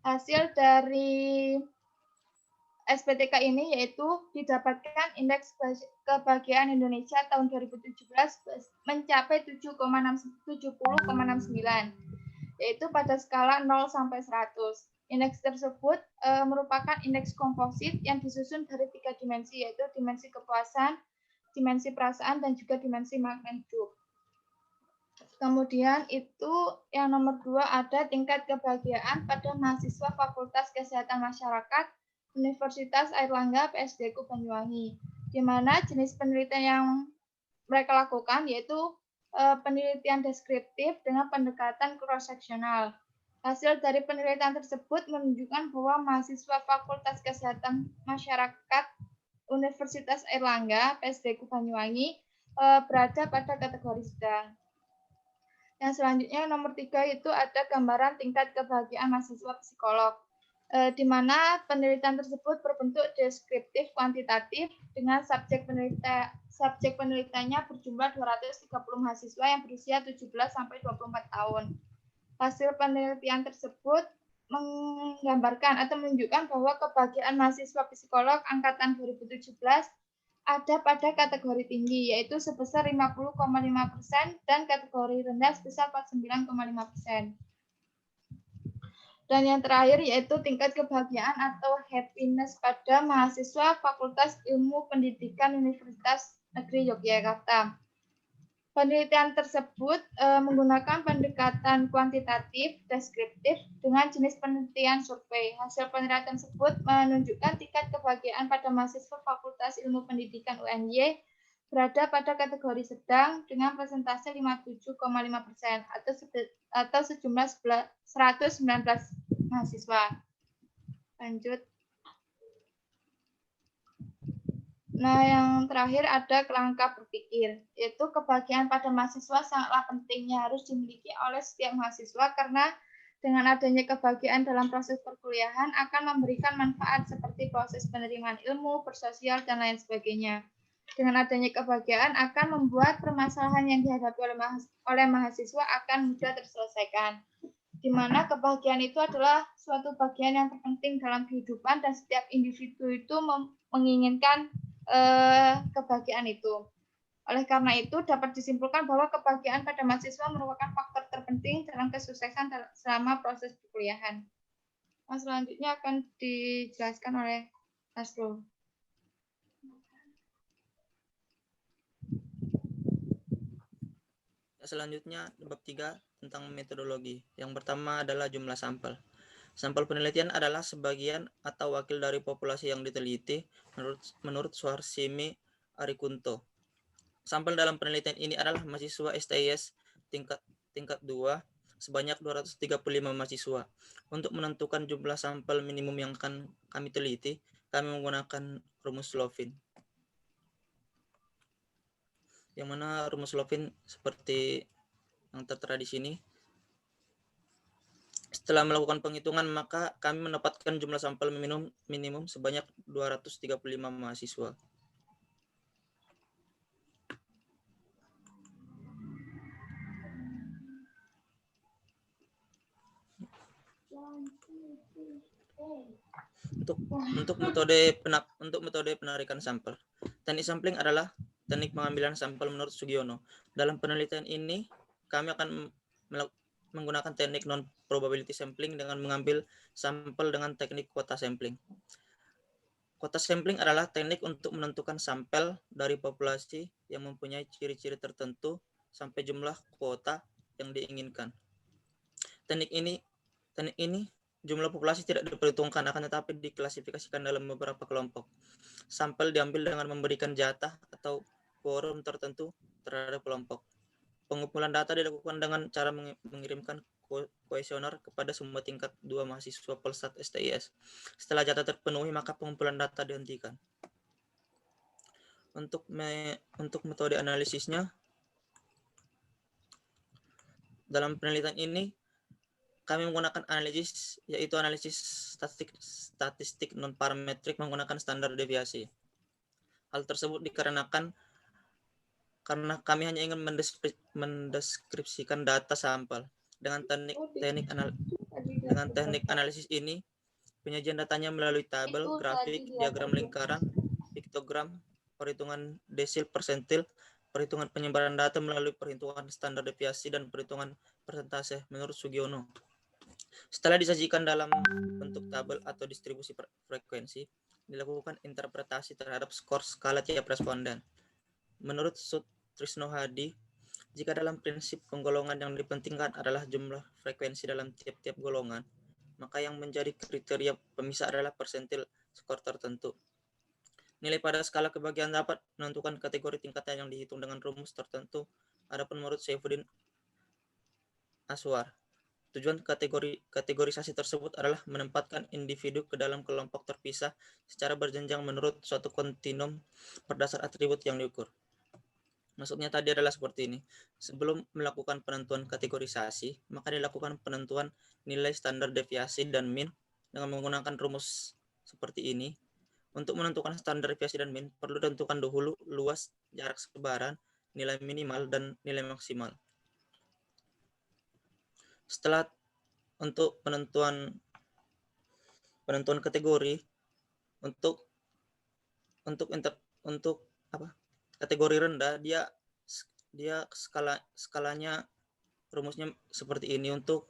Hasil dari SPTK ini yaitu didapatkan indeks kebahagiaan Indonesia tahun 2017 mencapai 70,69, yaitu pada skala 0 sampai 100. Indeks tersebut merupakan indeks komposit yang disusun dari 3 dimensi, yaitu dimensi kepuasan, dimensi perasaan, dan juga dimensi makna hidup. Kemudian itu yang nomor 2 ada tingkat kebahagiaan pada mahasiswa Fakultas Kesehatan Masyarakat Universitas Airlangga PSDQ Banyuwangi, di mana jenis penelitian yang mereka lakukan yaitu penelitian deskriptif dengan pendekatan cross-seksional. Hasil dari penelitian tersebut menunjukkan bahwa mahasiswa Fakultas Kesehatan Masyarakat Universitas Airlangga PSDQ Banyuwangi berada pada kategori sedang. Yang selanjutnya nomor 3 itu ada gambaran tingkat kebahagiaan mahasiswa psikolog, di mana penelitian tersebut berbentuk deskriptif kuantitatif dengan subjek penelitiannya berjumlah 230 mahasiswa yang berusia 17 sampai 24 tahun. Hasil penelitian tersebut menggambarkan atau menunjukkan bahwa kebahagiaan mahasiswa psikolog angkatan 2017 ada pada kategori tinggi, yaitu sebesar 50,5% dan kategori rendah sebesar 49,5%. Dan yang terakhir yaitu tingkat kebahagiaan atau happiness pada mahasiswa Fakultas Ilmu Pendidikan Universitas Negeri Yogyakarta. Penelitian tersebut menggunakan pendekatan kuantitatif deskriptif dengan jenis penelitian survei. Hasil penelitian tersebut menunjukkan tingkat kebahagiaan pada mahasiswa Fakultas Ilmu Pendidikan UNY berada pada kategori sedang dengan persentase 57,5% atau sejumlah 119 mahasiswa. Lanjut. Nah, yang terakhir ada kerangka berpikir, yaitu kebahagiaan pada mahasiswa sangatlah pentingnya harus dimiliki oleh setiap mahasiswa karena dengan adanya kebahagiaan dalam proses perkuliahan akan memberikan manfaat seperti proses penerimaan ilmu, bersosial, dan lain sebagainya. Dengan adanya kebahagiaan akan membuat permasalahan yang dihadapi oleh mahasiswa akan mudah terselesaikan. Di mana kebahagiaan itu adalah suatu bagian yang terpenting dalam kehidupan dan setiap individu itu menginginkan kebahagiaan itu. Oleh karena itu, dapat disimpulkan bahwa kebahagiaan pada mahasiswa merupakan faktor terpenting dalam kesuksesan selama proses perkuliahan. Nah, selanjutnya akan dijelaskan oleh Nasrul. Selanjutnya, bab 3 tentang metodologi. Yang pertama adalah jumlah sampel. Sampel penelitian adalah sebagian atau wakil dari populasi yang diteliti menurut Suharsimi Arikunto. Sampel dalam penelitian ini adalah mahasiswa STIS tingkat 2 sebanyak 235 mahasiswa. Untuk menentukan jumlah sampel minimum yang akan kami teliti, kami menggunakan rumus Lovin. Yang mana rumus Lovin seperti yang tertera di sini. Setelah melakukan penghitungan, maka kami mendapatkan jumlah sampel minimum sebanyak 235 mahasiswa. Untuk metode penarikan sampel. Teknik sampling adalah teknik pengambilan sampel menurut Sugiono. Dalam penelitian ini, kami akan menggunakan teknik non-probability sampling dengan mengambil sampel dengan teknik kuota sampling. Kuota sampling adalah teknik untuk menentukan sampel dari populasi yang mempunyai ciri-ciri tertentu sampai jumlah kuota yang diinginkan. Teknik ini jumlah populasi tidak diperhitungkan, akan tetapi diklasifikasikan dalam beberapa kelompok. Sampel diambil dengan memberikan jatah atau quorum tertentu terhadap kelompok. Pengumpulan data dilakukan dengan cara mengirimkan kuesioner kepada semua tingkat 2 mahasiswa Polsat STIS. Setelah jatah terpenuhi, maka pengumpulan data dihentikan. Untuk metode analisisnya, dalam penelitian ini, kami menggunakan analisis, yaitu analisis statistik non-parametrik menggunakan standar deviasi. Hal tersebut dikarenakan karena kami hanya ingin mendeskripsikan data sampel. Dengan teknik analisis ini, penyajian datanya melalui tabel, grafik, diagram lingkaran, piktogram, perhitungan desil persentil, perhitungan penyebaran data melalui perhitungan standar deviasi, dan perhitungan persentase menurut Sugiono. Setelah disajikan dalam bentuk tabel atau distribusi frekuensi, dilakukan interpretasi terhadap skor skala tiap responden. Menurut Sutrisno Hadi, jika dalam prinsip penggolongan yang dipentingkan adalah jumlah frekuensi dalam tiap-tiap golongan, maka yang menjadi kriteria pemisah adalah persentil skor tertentu. Nilai pada skala kebahagiaan dapat menentukan kategori tingkatan yang dihitung dengan rumus tertentu. Adapun menurut Saifuddin Aswar, tujuan kategorisasi tersebut adalah menempatkan individu ke dalam kelompok terpisah secara berjenjang menurut suatu kontinum berdasar atribut yang diukur. Maksudnya tadi adalah seperti ini. Sebelum melakukan penentuan kategorisasi, maka dilakukan penentuan nilai standar deviasi dan min dengan menggunakan rumus seperti ini. Untuk menentukan standar deviasi dan min, perlu ditentukan dahulu luas jarak sebaran, nilai minimal, dan nilai maksimal. Setelah untuk penentuan kategori untuk kategori rendah, dia skalanya rumusnya seperti ini. Untuk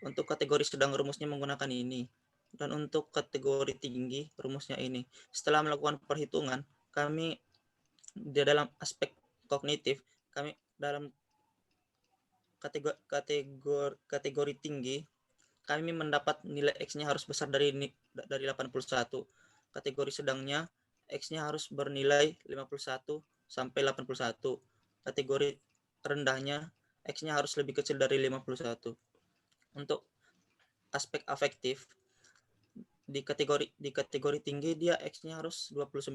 kategori sedang rumusnya menggunakan ini, dan untuk kategori tinggi rumusnya ini. Setelah melakukan perhitungan, kami di dalam aspek kognitif, kami dalam kategori tinggi, kami mendapat nilai X-nya harus besar dari 81. Kategori sedangnya X-nya harus bernilai 51 sampai 81. Kategori rendahnya X-nya harus lebih kecil dari 51. Untuk aspek afektif, di kategori tinggi dia X-nya harus 29.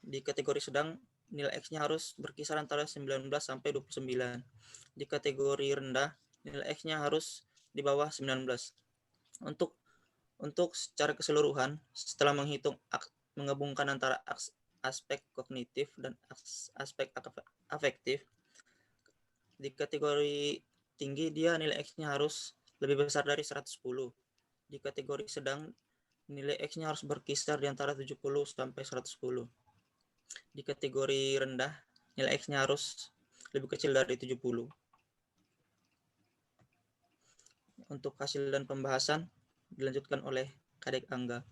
Di kategori sedang nilai X-nya harus berkisar antara 19 sampai 29. Di kategori rendah nilai X-nya harus di bawah 19. Untuk secara keseluruhan, setelah menggabungkan antara aspek kognitif dan aspek afektif, di kategori tinggi dia nilai X-nya harus lebih besar dari 110. Di kategori sedang nilai X-nya harus berkisar di antara 70 sampai 110. Di kategori rendah nilai X-nya harus lebih kecil dari 70. Untuk hasil dan pembahasan dilanjutkan oleh Kadek Angga.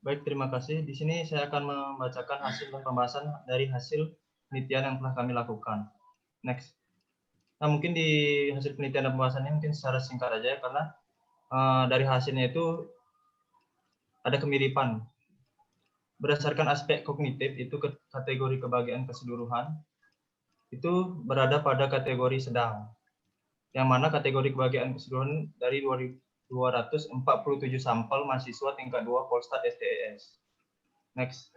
Baik, terima kasih. Di sini saya akan membacakan hasil dan pembahasan dari hasil penelitian yang telah kami lakukan. Next. Nah, mungkin di hasil penelitian dan pembahasannya mungkin secara singkat aja ya, karena dari hasilnya itu ada kemiripan. Berdasarkan aspek kognitif, itu kategori kebahagiaan keseluruhan, itu berada pada kategori sedang. Yang mana kategori kebahagiaan keseluruhan dari 247 sampel mahasiswa tingkat 2 Polstat STES. Next.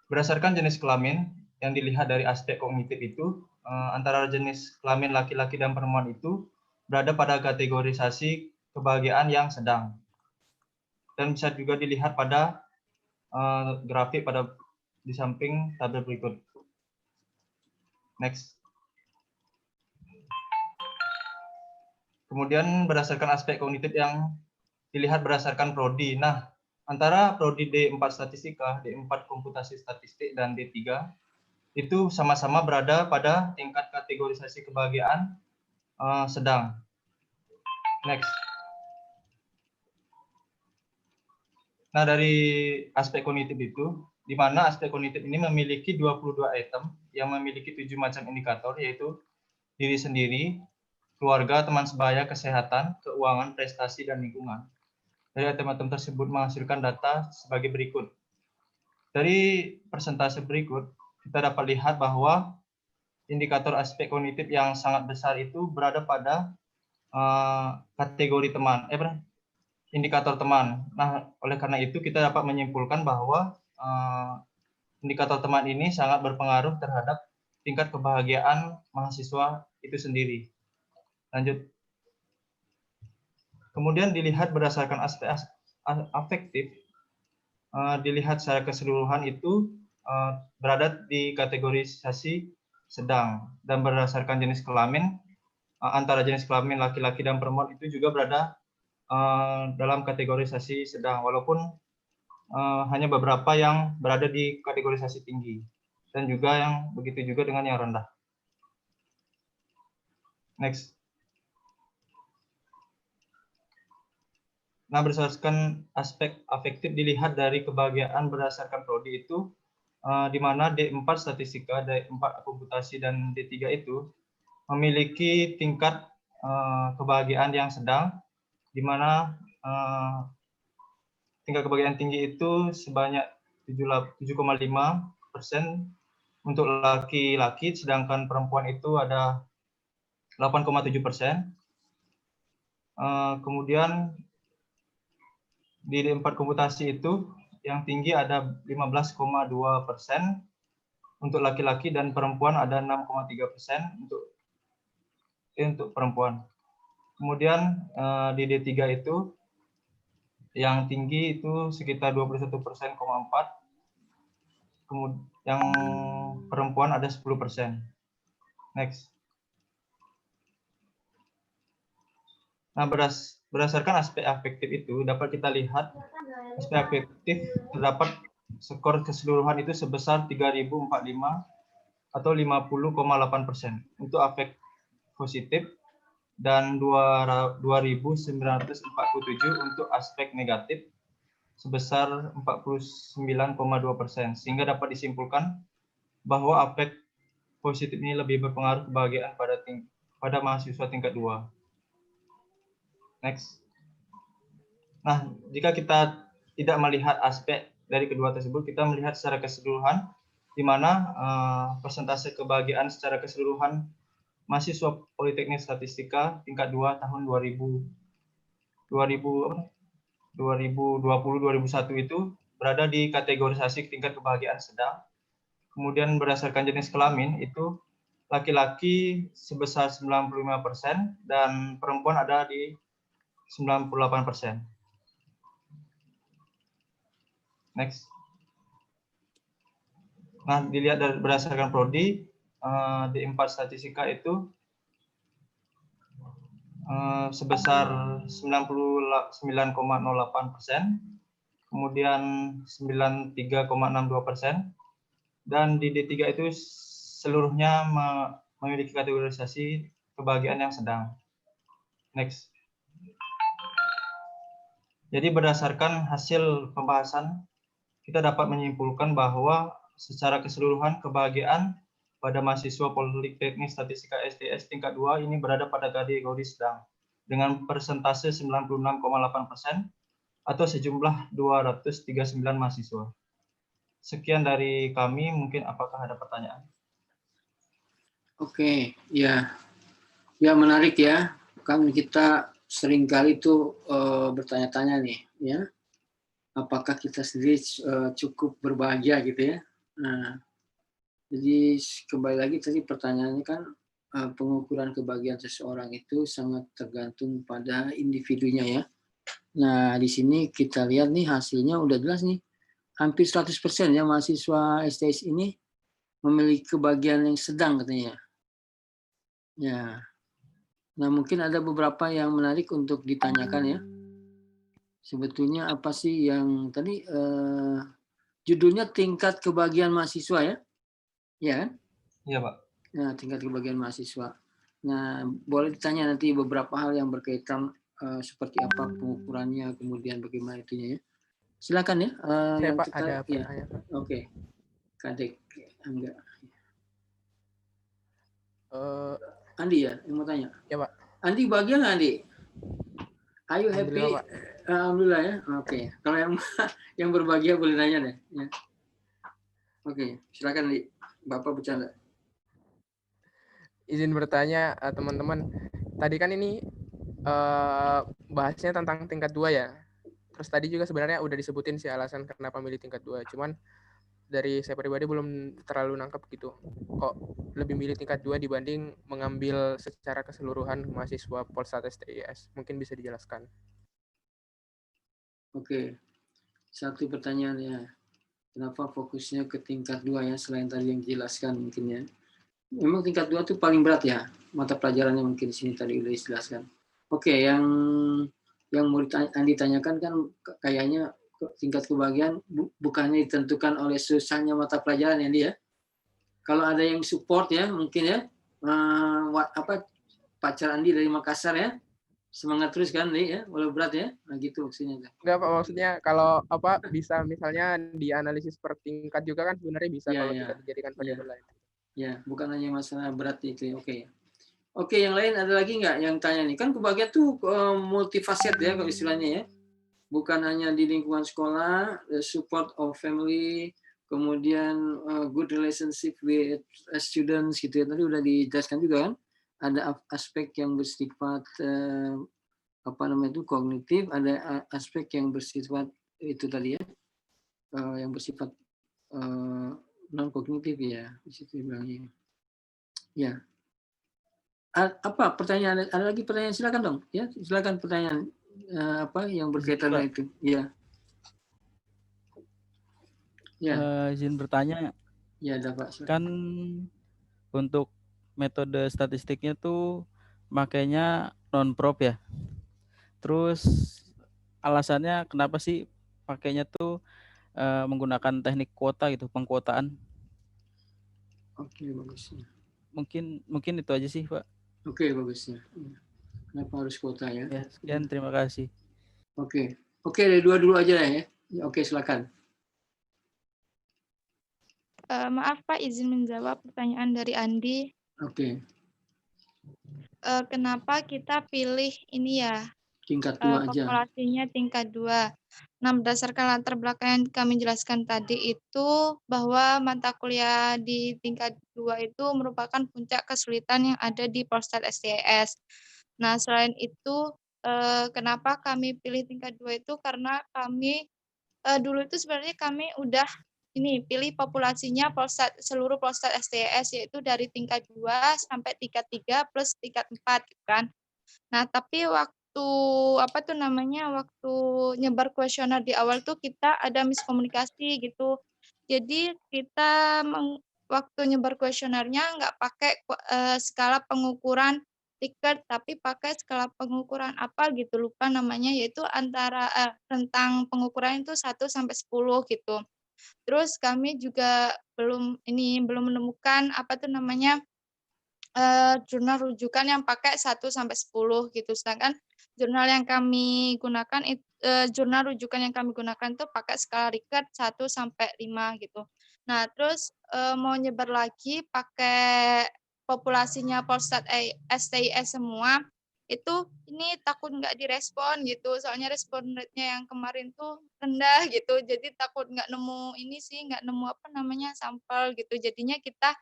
Berdasarkan jenis kelamin, yang dilihat dari aspek kognitif itu, antara jenis kelamin laki-laki dan perempuan itu berada pada kategorisasi kebahagiaan yang sedang. Dan bisa juga dilihat pada grafik di samping tabel berikut. Next. Kemudian berdasarkan aspek kognitif yang dilihat berdasarkan prodi. Nah, antara prodi D4 Statistika, D4 Komputasi Statistik, dan D3 itu sama-sama berada pada tingkat kategorisasi kebahagiaan sedang. Next. Nah, dari aspek kognitif itu, di mana aspek kognitif ini memiliki 22 item yang memiliki 7 macam indikator, yaitu diri sendiri, keluarga, teman sebaya, kesehatan, keuangan, prestasi, dan lingkungan. Dari item-item tersebut menghasilkan data sebagai berikut. Dari persentase berikut, kita dapat lihat bahwa indikator aspek kognitif yang sangat besar itu berada pada kategori teman, indikator teman. Nah, oleh karena itu kita dapat menyimpulkan bahwa indikator teman ini sangat berpengaruh terhadap tingkat kebahagiaan mahasiswa itu sendiri. Lanjut. Kemudian dilihat berdasarkan aspek afektif, dilihat secara keseluruhan itu berada di kategorisasi sedang, dan berdasarkan jenis kelamin, antara jenis kelamin laki-laki dan perempuan itu juga berada dalam kategorisasi sedang, walaupun hanya beberapa yang berada di kategorisasi tinggi, dan juga yang begitu juga dengan yang rendah. Next. Nah, berdasarkan aspek afektif dilihat dari kebahagiaan berdasarkan prodi itu, di mana D4 Statistika, D4 Komputasi, dan D3 itu memiliki tingkat kebahagiaan yang sedang, di mana tingkat kebahagiaan tinggi itu sebanyak 7,5% untuk laki-laki, sedangkan perempuan itu ada 8,7%. Kemudian di D4 Komputasi itu yang tinggi ada 15,2% untuk laki-laki, dan perempuan ada 6,3% untuk perempuan. Kemudian di D3 itu yang tinggi itu sekitar 21,4%, kemudian yang perempuan ada 10%. Next. Nah, berdasarkan aspek afektif itu dapat kita lihat aspek afektif terdapat skor keseluruhan itu sebesar 3045 atau 50,8% untuk afek positif, dan 2947 untuk aspek negatif sebesar 49,2%, sehingga dapat disimpulkan bahwa afek positif ini lebih berpengaruh kebahagiaan pada mahasiswa tingkat 2. Next. Nah, jika kita tidak melihat aspek dari kedua tersebut, kita melihat secara keseluruhan, di mana persentase kebahagiaan secara keseluruhan mahasiswa Politeknik Statistika tingkat 2 tahun 2020-2021 itu berada di kategorisasi tingkat kebahagiaan sedang. Kemudian berdasarkan jenis kelamin itu laki-laki sebesar 95% dan perempuan ada di 98%. Next. Nah, dilihat berdasarkan prodi, D4 Statistika itu sebesar 99,08%, kemudian 93,62%, dan di D3 itu seluruhnya memiliki kategorisasi kebahagiaan yang sedang. Next. Jadi berdasarkan hasil pembahasan, kita dapat menyimpulkan bahwa secara keseluruhan kebahagiaan pada mahasiswa Politeknik Statistika STS tingkat 2 ini berada pada kategori sedang dengan persentase 96,8% atau sejumlah 239 mahasiswa. Sekian dari kami, mungkin apakah ada pertanyaan? Oke, ya. Ya menarik ya. Kan kita seringkali tuh bertanya-tanya nih, ya. Apakah kita sendiri cukup berbahagia gitu ya? Nah, jadi kembali lagi tadi pertanyaannya kan pengukuran kebahagiaan seseorang itu sangat tergantung pada individunya ya. Nah, di sini kita lihat nih hasilnya udah jelas nih. Hampir 100% ya mahasiswa STS ini memiliki kebahagiaan yang sedang katanya. Ya. Nah, mungkin ada beberapa yang menarik untuk ditanyakan ya. Sebetulnya apa sih yang tadi judulnya tingkat kebahagiaan mahasiswa ya? Ya kan? Iya, Pak. Nah, tingkat kebahagiaan mahasiswa. Nah, boleh ditanya nanti beberapa hal yang berkaitan seperti apa pengukurannya, kemudian bagaimana itunya ya. Silakan ya. Saya Yang Pak kita, ada ya. pertanyaan. Oke. Kadek Angga. Andi ya yang mau tanya? Ya Pak. Andi bahagia nggak Andi? Are you happy? Alhamdulillah, Pak. Alhamdulillah ya. Oke. Kalau yang berbahagia boleh nanya deh. Ya. Oke. Silakan Andi. Bapak bercanda. Izin bertanya teman-teman. Tadi kan ini bahasnya tentang tingkat 2 ya. Terus tadi juga sebenarnya udah disebutin sih alasan kenapa milih tingkat 2. Cuman dari saya pribadi belum terlalu nangkep gitu. Kok lebih milih tingkat 2 dibanding mengambil secara keseluruhan mahasiswa Polsat STIS? Mungkin bisa dijelaskan. Oke. Satu pertanyaannya. Kenapa fokusnya ke tingkat 2 ya selain tadi yang dijelaskan mungkin ya. Memang tingkat 2 itu paling berat ya. Mata pelajarannya mungkin di sini tadi udah dijelaskan. Oke, yang mau Andi tanyakan kan kayaknya tingkat kebahagiaan bukannya ditentukan oleh susahnya mata pelajaran ya dia. Kalau ada yang support ya mungkin ya pacar Andi dari Makassar ya, semangat terus kan nih ya, walau berat ya, nah gitu maksudnya. Enggak Pak, maksudnya kalau bisa misalnya dianalisis per tingkat juga kan sebenarnya bisa ya, kalau ya, kita dijadikan variabel lain. Ya, bukan hanya masalah berat itu. Oke. Oke, yang lain ada lagi nggak yang tanya nih? Kan kebahagiaan tuh multifaset ya kalau istilahnya ya. Bukan hanya di lingkungan sekolah, support of family, kemudian good relationship with students gitu ya. Tadi udah dijelaskan juga kan. Ada aspek yang bersifat kognitif, ada aspek yang bersifat itu tadi ya. Yang bersifat non kognitif ya, di situ bilangnya. Ya. Apa pertanyaan? Ada lagi pertanyaan? Silakan dong. Ya, silakan pertanyaan yang berkaitan dengan itu. Ya. Ya. Izin bertanya. Ya, ada Pak. Silakan. Kan untuk metode statistiknya tuh makanya non-prop ya. Terus alasannya kenapa sih pakainya tuh menggunakan teknik kuota gitu, pengkuotaan? Oke, bagusnya. Mungkin itu aja sih, Pak. Oke, bagusnya. Kenapa harus kuota ya? Ya, sekian, terima kasih. Oke, dari dua dulu aja ya. Oke, silakan. Maaf Pak, izin menjawab pertanyaan dari Andi. Oke. Kenapa kita pilih ini ya? Tingkat 2 aja. Populasinya tingkat 2. Nah, berdasarkan latar belakang yang kami jelaskan tadi itu bahwa mata kuliah di tingkat 2 itu merupakan puncak kesulitan yang ada di Polstat STIS. Nah, selain itu kenapa kami pilih tingkat 2 itu karena kami dulu itu sebenarnya kami udah pilih populasinya seluruh Polstat STIS yaitu dari tingkat 2 sampai tingkat 3 plus tingkat 4 gitu kan. Nah, tapi waktu nyebar kuesioner di awal tuh kita ada miskomunikasi gitu. Jadi kita waktu nyebar kuesionernya nggak pakai skala pengukuran Likert, tapi pakai skala pengukuran apa gitu, lupa namanya, yaitu antara rentang pengukuran itu 1 sampai 10 gitu. Terus kami juga belum menemukan jurnal rujukan yang pakai 1 sampai 10 gitu. Sedangkan jurnal rujukan yang kami gunakan itu pakai skala Likert 1 sampai 5 gitu. Nah, terus mau nyebar lagi pakai populasinya Polstat STIS semua, itu ini takut nggak direspon gitu. Soalnya respon rate-nya yang kemarin tuh rendah gitu. Jadi takut nggak nemu sampel gitu. Jadinya kita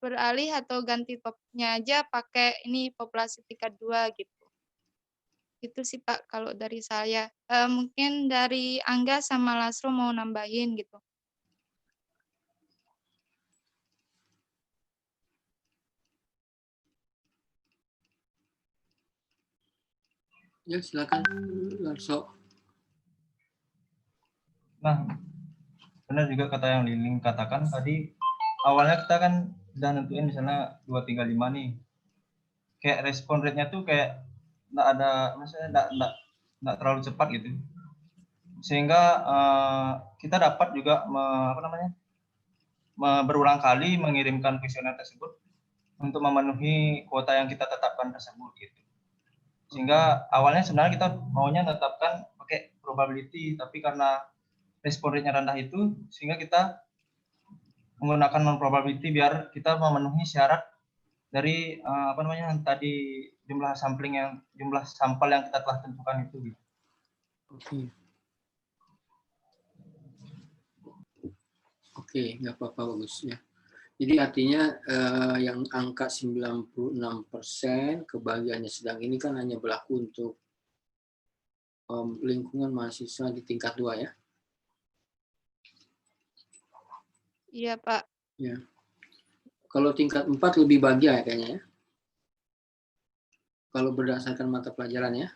beralih atau ganti topiknya aja pakai populasi tingkat 2 gitu. Itu sih Pak kalau dari saya. Mungkin dari Angga sama Lasro mau nambahin gitu. Ya, silakan Lasro. Nah, benar juga kata yang Liling katakan tadi, awalnya kita kan udah nentuin misalnya 2, 3, 5 nih. Kayak respon rate-nya tuh kayak nggak terlalu cepat gitu. Sehingga kita dapat juga berulang kali mengirimkan kuesioner tersebut untuk memenuhi kuota yang kita tetapkan tersebut gitu. Sehingga awalnya sebenarnya kita maunya menetapkan pakai probability, tapi karena respon rate-nya rendah itu, sehingga kita menggunakan non probability biar kita memenuhi syarat dari tadi jumlah sampel yang kita telah tentukan itu gitu. Oke, nggak apa-apa, bagus ya. Jadi artinya yang angka 96% kebahagiaannya sedang ini kan hanya berlaku untuk lingkungan mahasiswa di tingkat 2 ya? Iya Pak. Ya. Kalau tingkat 4 lebih bahagia ya kayaknya ya? Kalau berdasarkan mata pelajaran ya?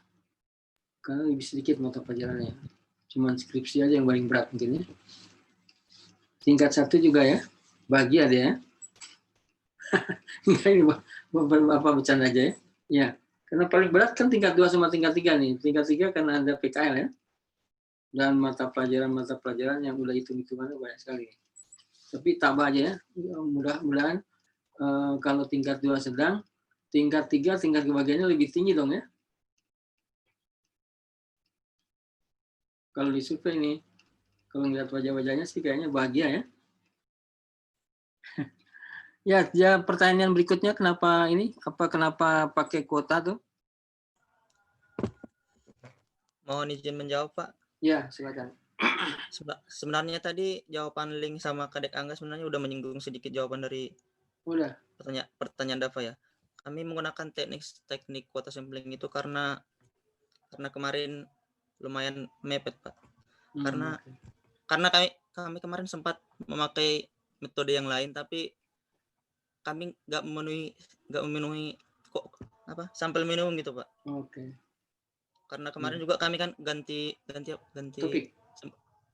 Karena lebih sedikit mata pelajarannya. Cuman skripsi aja yang paling berat mungkin ya. Tingkat 1 juga ya? Bahagia dia ya? Ini Bapak bercanda aja ya? Ya, karena paling berat kan tingkat 2 sama tingkat 3 nih. Tingkat 3 karena ada PKL ya. Dan mata pelajaran yang udah hitung-hitungannya banyak sekali. Tapi tambah aja ya. Mudah-mudahan kalau tingkat 2 sedang, tingkat 3 tingkat kebahagiaannya lebih tinggi dong ya. Kalau di survei ini, kalau ngeliat wajah-wajahnya sih kayaknya bahagia ya. Ya, pertanyaan berikutnya kenapa pakai kuota tuh? Mohon izin menjawab, Pak. Ya, silakan. Sebenarnya tadi jawaban Link sama Kadek Angga sebenarnya udah menyinggung sedikit jawaban dari pertanyaan Dava ya. Kami menggunakan teknik kuota sampling itu karena kemarin lumayan mepet, Pak. Karena kami kemarin sempat memakai metode yang lain, tapi kami nggak memenuhi sampel minimum gitu Pak. Oke. Karena kemarin juga kami kan ganti topik.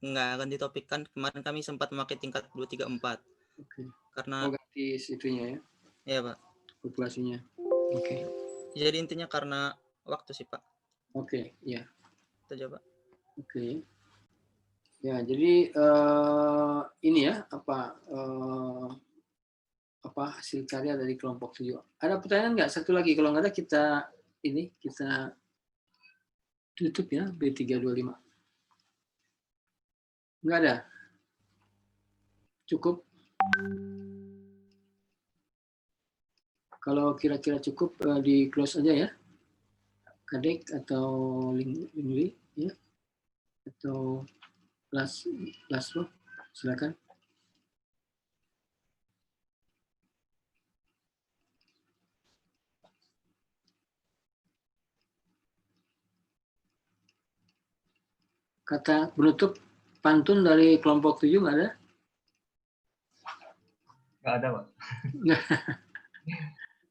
Ganti topik kan kemarin kami sempat memakai tingkat 2, 3, 4. Oke. Karena ganti situnya ya. Iya Pak. Populasinya. Oke. Jadi intinya karena waktu sih Pak. Oke, ya. Itu aja Pak. Oke. Ya, jadi ini ya hasil karya dari kelompok 7. Ada pertanyaan nggak? Satu lagi, kalau nggak ada kita tutup ya B325. Nggak ada? Cukup? Kalau kira-kira cukup di close aja ya. Kadek atau Lingli, ya, atau Laslo, silakan. Kata penutup pantun dari kelompok 7 nggak ada? Nggak ada, Pak.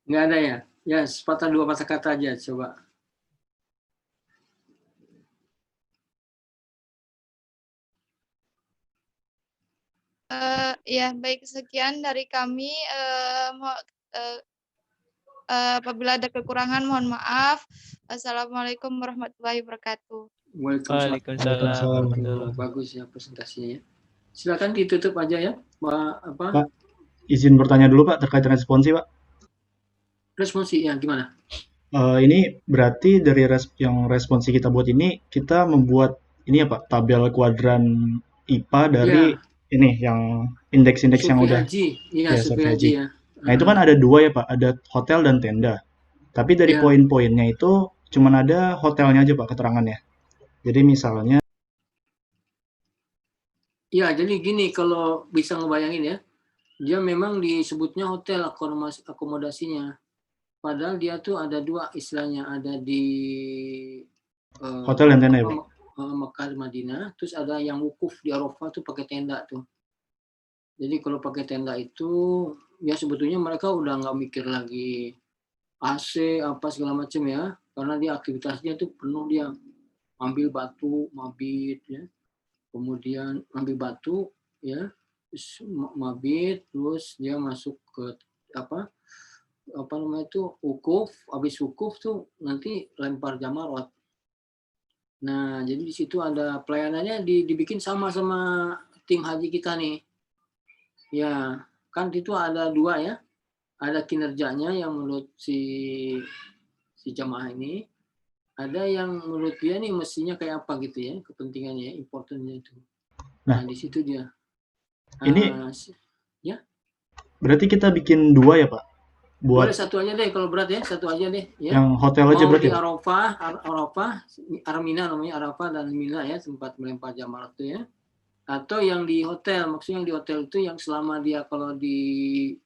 Nggak ada ya? Ya, sepatah dua patah kata aja coba. Ya, baik, sekian dari kami. Apabila ada kekurangan, mohon maaf. Assalamualaikum warahmatullahi wabarakatuh. Waalaikumsalam. Bagus ya presentasinya. Silakan ditutup aja ya, Pak, izin bertanya dulu Pak terkait responsi Pak. Responsi ya gimana? Ini berarti dari yang responsi kita buat ini, kita membuat ini ya Pak, tabel kuadran IPA dari ini yang indeks-indeks yang udah. Iya, survei Haji ya. Nah itu kan ada dua ya Pak, ada hotel dan tenda. Tapi dari poin-poinnya itu cuman ada hotelnya aja Pak keterangannya. Jadi misalnya. Ya, jadi gini kalau bisa ngebayangin ya, dia memang disebutnya hotel akomodasinya. Padahal dia tuh ada dua istilahnya, ada di hotel dan tenda ya Pak? Mekah Madinah, terus ada yang wukuf di Arafah tuh pakai tenda tuh. Jadi kalau pakai tenda itu ya sebetulnya mereka udah nggak mikir lagi AC apa segala macam ya, karena dia aktivitasnya tuh penuh, dia ambil batu, mabit ya, kemudian ambil batu ya, terus mabit, terus dia masuk ke apa namanya itu wukuf, habis wukuf tuh nanti lempar jamarat. Nah jadi di situ ada pelayanannya dibikin sama tim haji kita nih. Ya, kan itu ada dua ya. Ada kinerjanya yang menurut si jamaah ini. Ada yang menurut dia nih mestinya kayak apa gitu ya, kepentingannya, importantnya itu. Nah, di situ dia. Ini ya. Berarti kita bikin dua ya Pak? Boleh satu aja deh kalau berat ya, satu aja deh. Ya. Yang hotel aja berarti di Arafah, Armina namanya, Arafah dan Mina ya, tempat melempar jamarat itu ya. Atau yang di hotel, maksudnya yang di hotel itu yang selama dia kalau di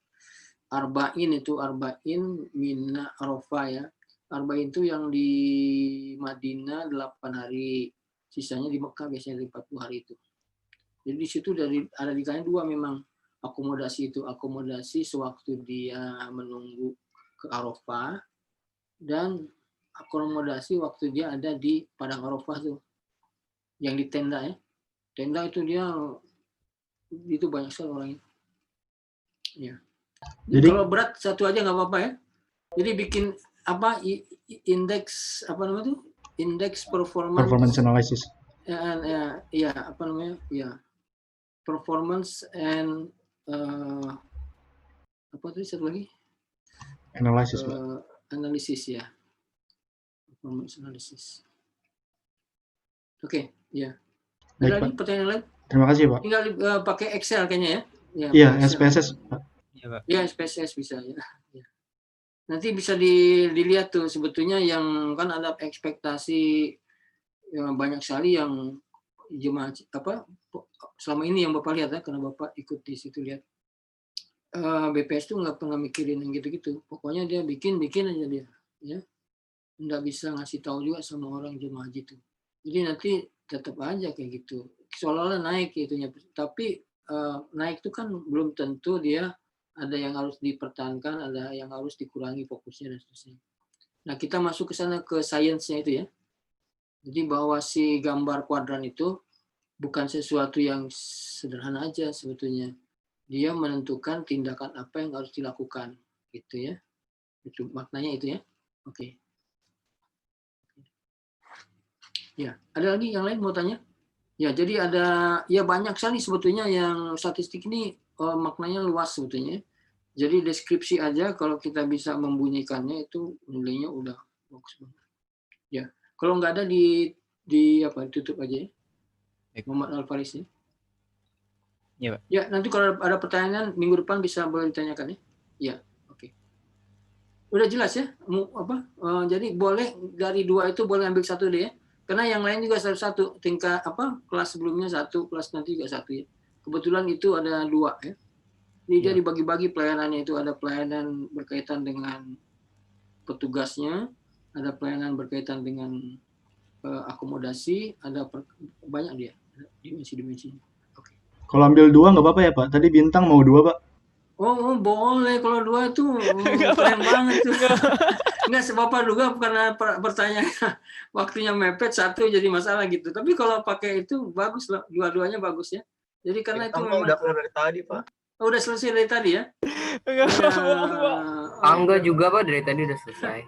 Arba'in itu, Arba'in, Mina, Arafah ya. Arba'in itu yang di Madinah 8 hari, sisanya di Mekah biasanya 40 hari itu. Jadi di situ ada ditanya dua memang akomodasi itu, akomodasi sewaktu dia menunggu ke Arafah dan akomodasi waktu dia ada di padang Arafah tuh, yang di tenda ya. Tenda itu dia itu banyak sekali orangnya. Ya. Jadi kalau berat satu aja nggak apa-apa ya. Jadi bikin apa indeks apa namanya itu? Indeks performance analysis. Ya apa namanya? Ya. Performance and apa tadi satu lagi? Analysis. Analisis ya. Performance analysis. Oke, ya. Ada lagi pertanyaan lain? Terima kasih Pak. Tinggal pakai Excel kayaknya ya. Iya, SPSS Pak. Ya, SPSS bisa ya. Nanti bisa dilihat tuh sebetulnya yang kan ada ekspektasi yang banyak sekali yang jemaah apa selama ini yang Bapak lihat ya, karena Bapak ikut di situ lihat. BPS tuh nggak pernah mikirin yang gitu-gitu. Pokoknya dia bikin aja dia, ya. Nggak bisa ngasih tahu juga sama orang jemaah haji itu. Jadi nanti tetap aja kayak gitu. Seolah-olah naik itunya, tapi naik itu kan belum tentu dia ada yang harus dipertahankan, ada yang harus dikurangi fokusnya dan seterusnya. Nah kita masuk ke sana ke sainsnya itu ya. Jadi bahwa si gambar kuadran itu bukan sesuatu yang sederhana aja sebetulnya. Dia menentukan tindakan apa yang harus dilakukan, gitu ya. Itu maknanya itu ya. Oke. Ya, ada lagi yang lain mau tanya? Ya, jadi ada ya banyak sekali sebetulnya yang statistik ini maknanya luas sebetulnya. Jadi deskripsi aja kalau kita bisa membunyikannya itu nilainya udah bagus banget. Ya, kalau nggak ada di apa ditutup aja ya. Muhammad Al-Faris ya. Ya, Pak. Ya, nanti kalau ada pertanyaan minggu depan bisa boleh ditanyakan ya. Ya, oke. Udah jelas ya? Jadi boleh dari 2 itu boleh ambil 1 deh ya. Karena yang lain juga satu tingkat kelas sebelumnya 1, kelas nanti juga 1 ya. Kebetulan itu ada 2 ya. Ini dia dibagi-bagi pelayanannya, itu ada pelayanan berkaitan dengan petugasnya, ada pelayanan berkaitan dengan akomodasi, ada banyak dia dimensi-dimensi. Kalau ambil 2 nggak apa-apa ya Pak? Tadi Bintang mau 2 Pak. Oh boleh, kalau 2 itu keren banget tuh. Enggak sebab juga karena pertanyaannya waktunya mepet 1 jadi masalah gitu. Tapi kalau pakai itu bagus lah, dua-duanya bagus ya. Jadi karena itu memang udah keluar dari tadi Pak. Oh, udah selesai dari tadi ya? Angga juga Pak dari tadi udah selesai.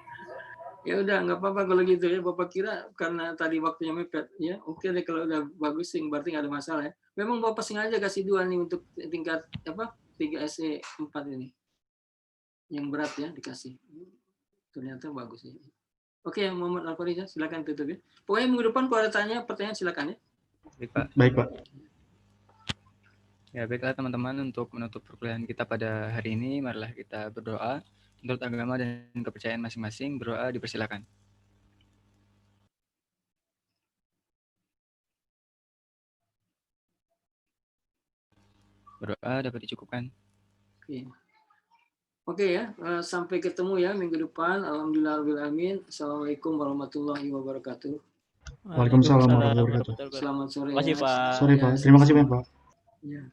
Ya udah nggak apa-apa kalau gitu ya. Bapak kira karena tadi waktunya mepet ya. Oke deh kalau udah bagus sih berarti nggak ada masalah ya. Memang Bapak sengaja kasih 2 nih untuk tingkat 3 SE 4 ini. Yang berat ya dikasih. Ternyata bagus ya. Oke, Muhammad Al-Fariza silakan tutup ya. Pokoknya minggu depan kalau ada pertanyaan silakan ya. Baik Pak. Ya baiklah teman-teman, untuk menutup perkuliahan kita pada hari ini, marilah kita berdoa. Menurut agama dan kepercayaan masing-masing, berdoa dipersilakan. Berdoa dapat dicukupkan. Oke ya, sampai ketemu ya minggu depan. Alhamdulillahirobbilalamin. Assalamualaikum warahmatullahi wabarakatuh. Waalaikumsalam warahmatullahi wabarakatuh. Selamat sore. Terima kasih Pak. Sore Pak. Terima kasih banyak Pak. Ya.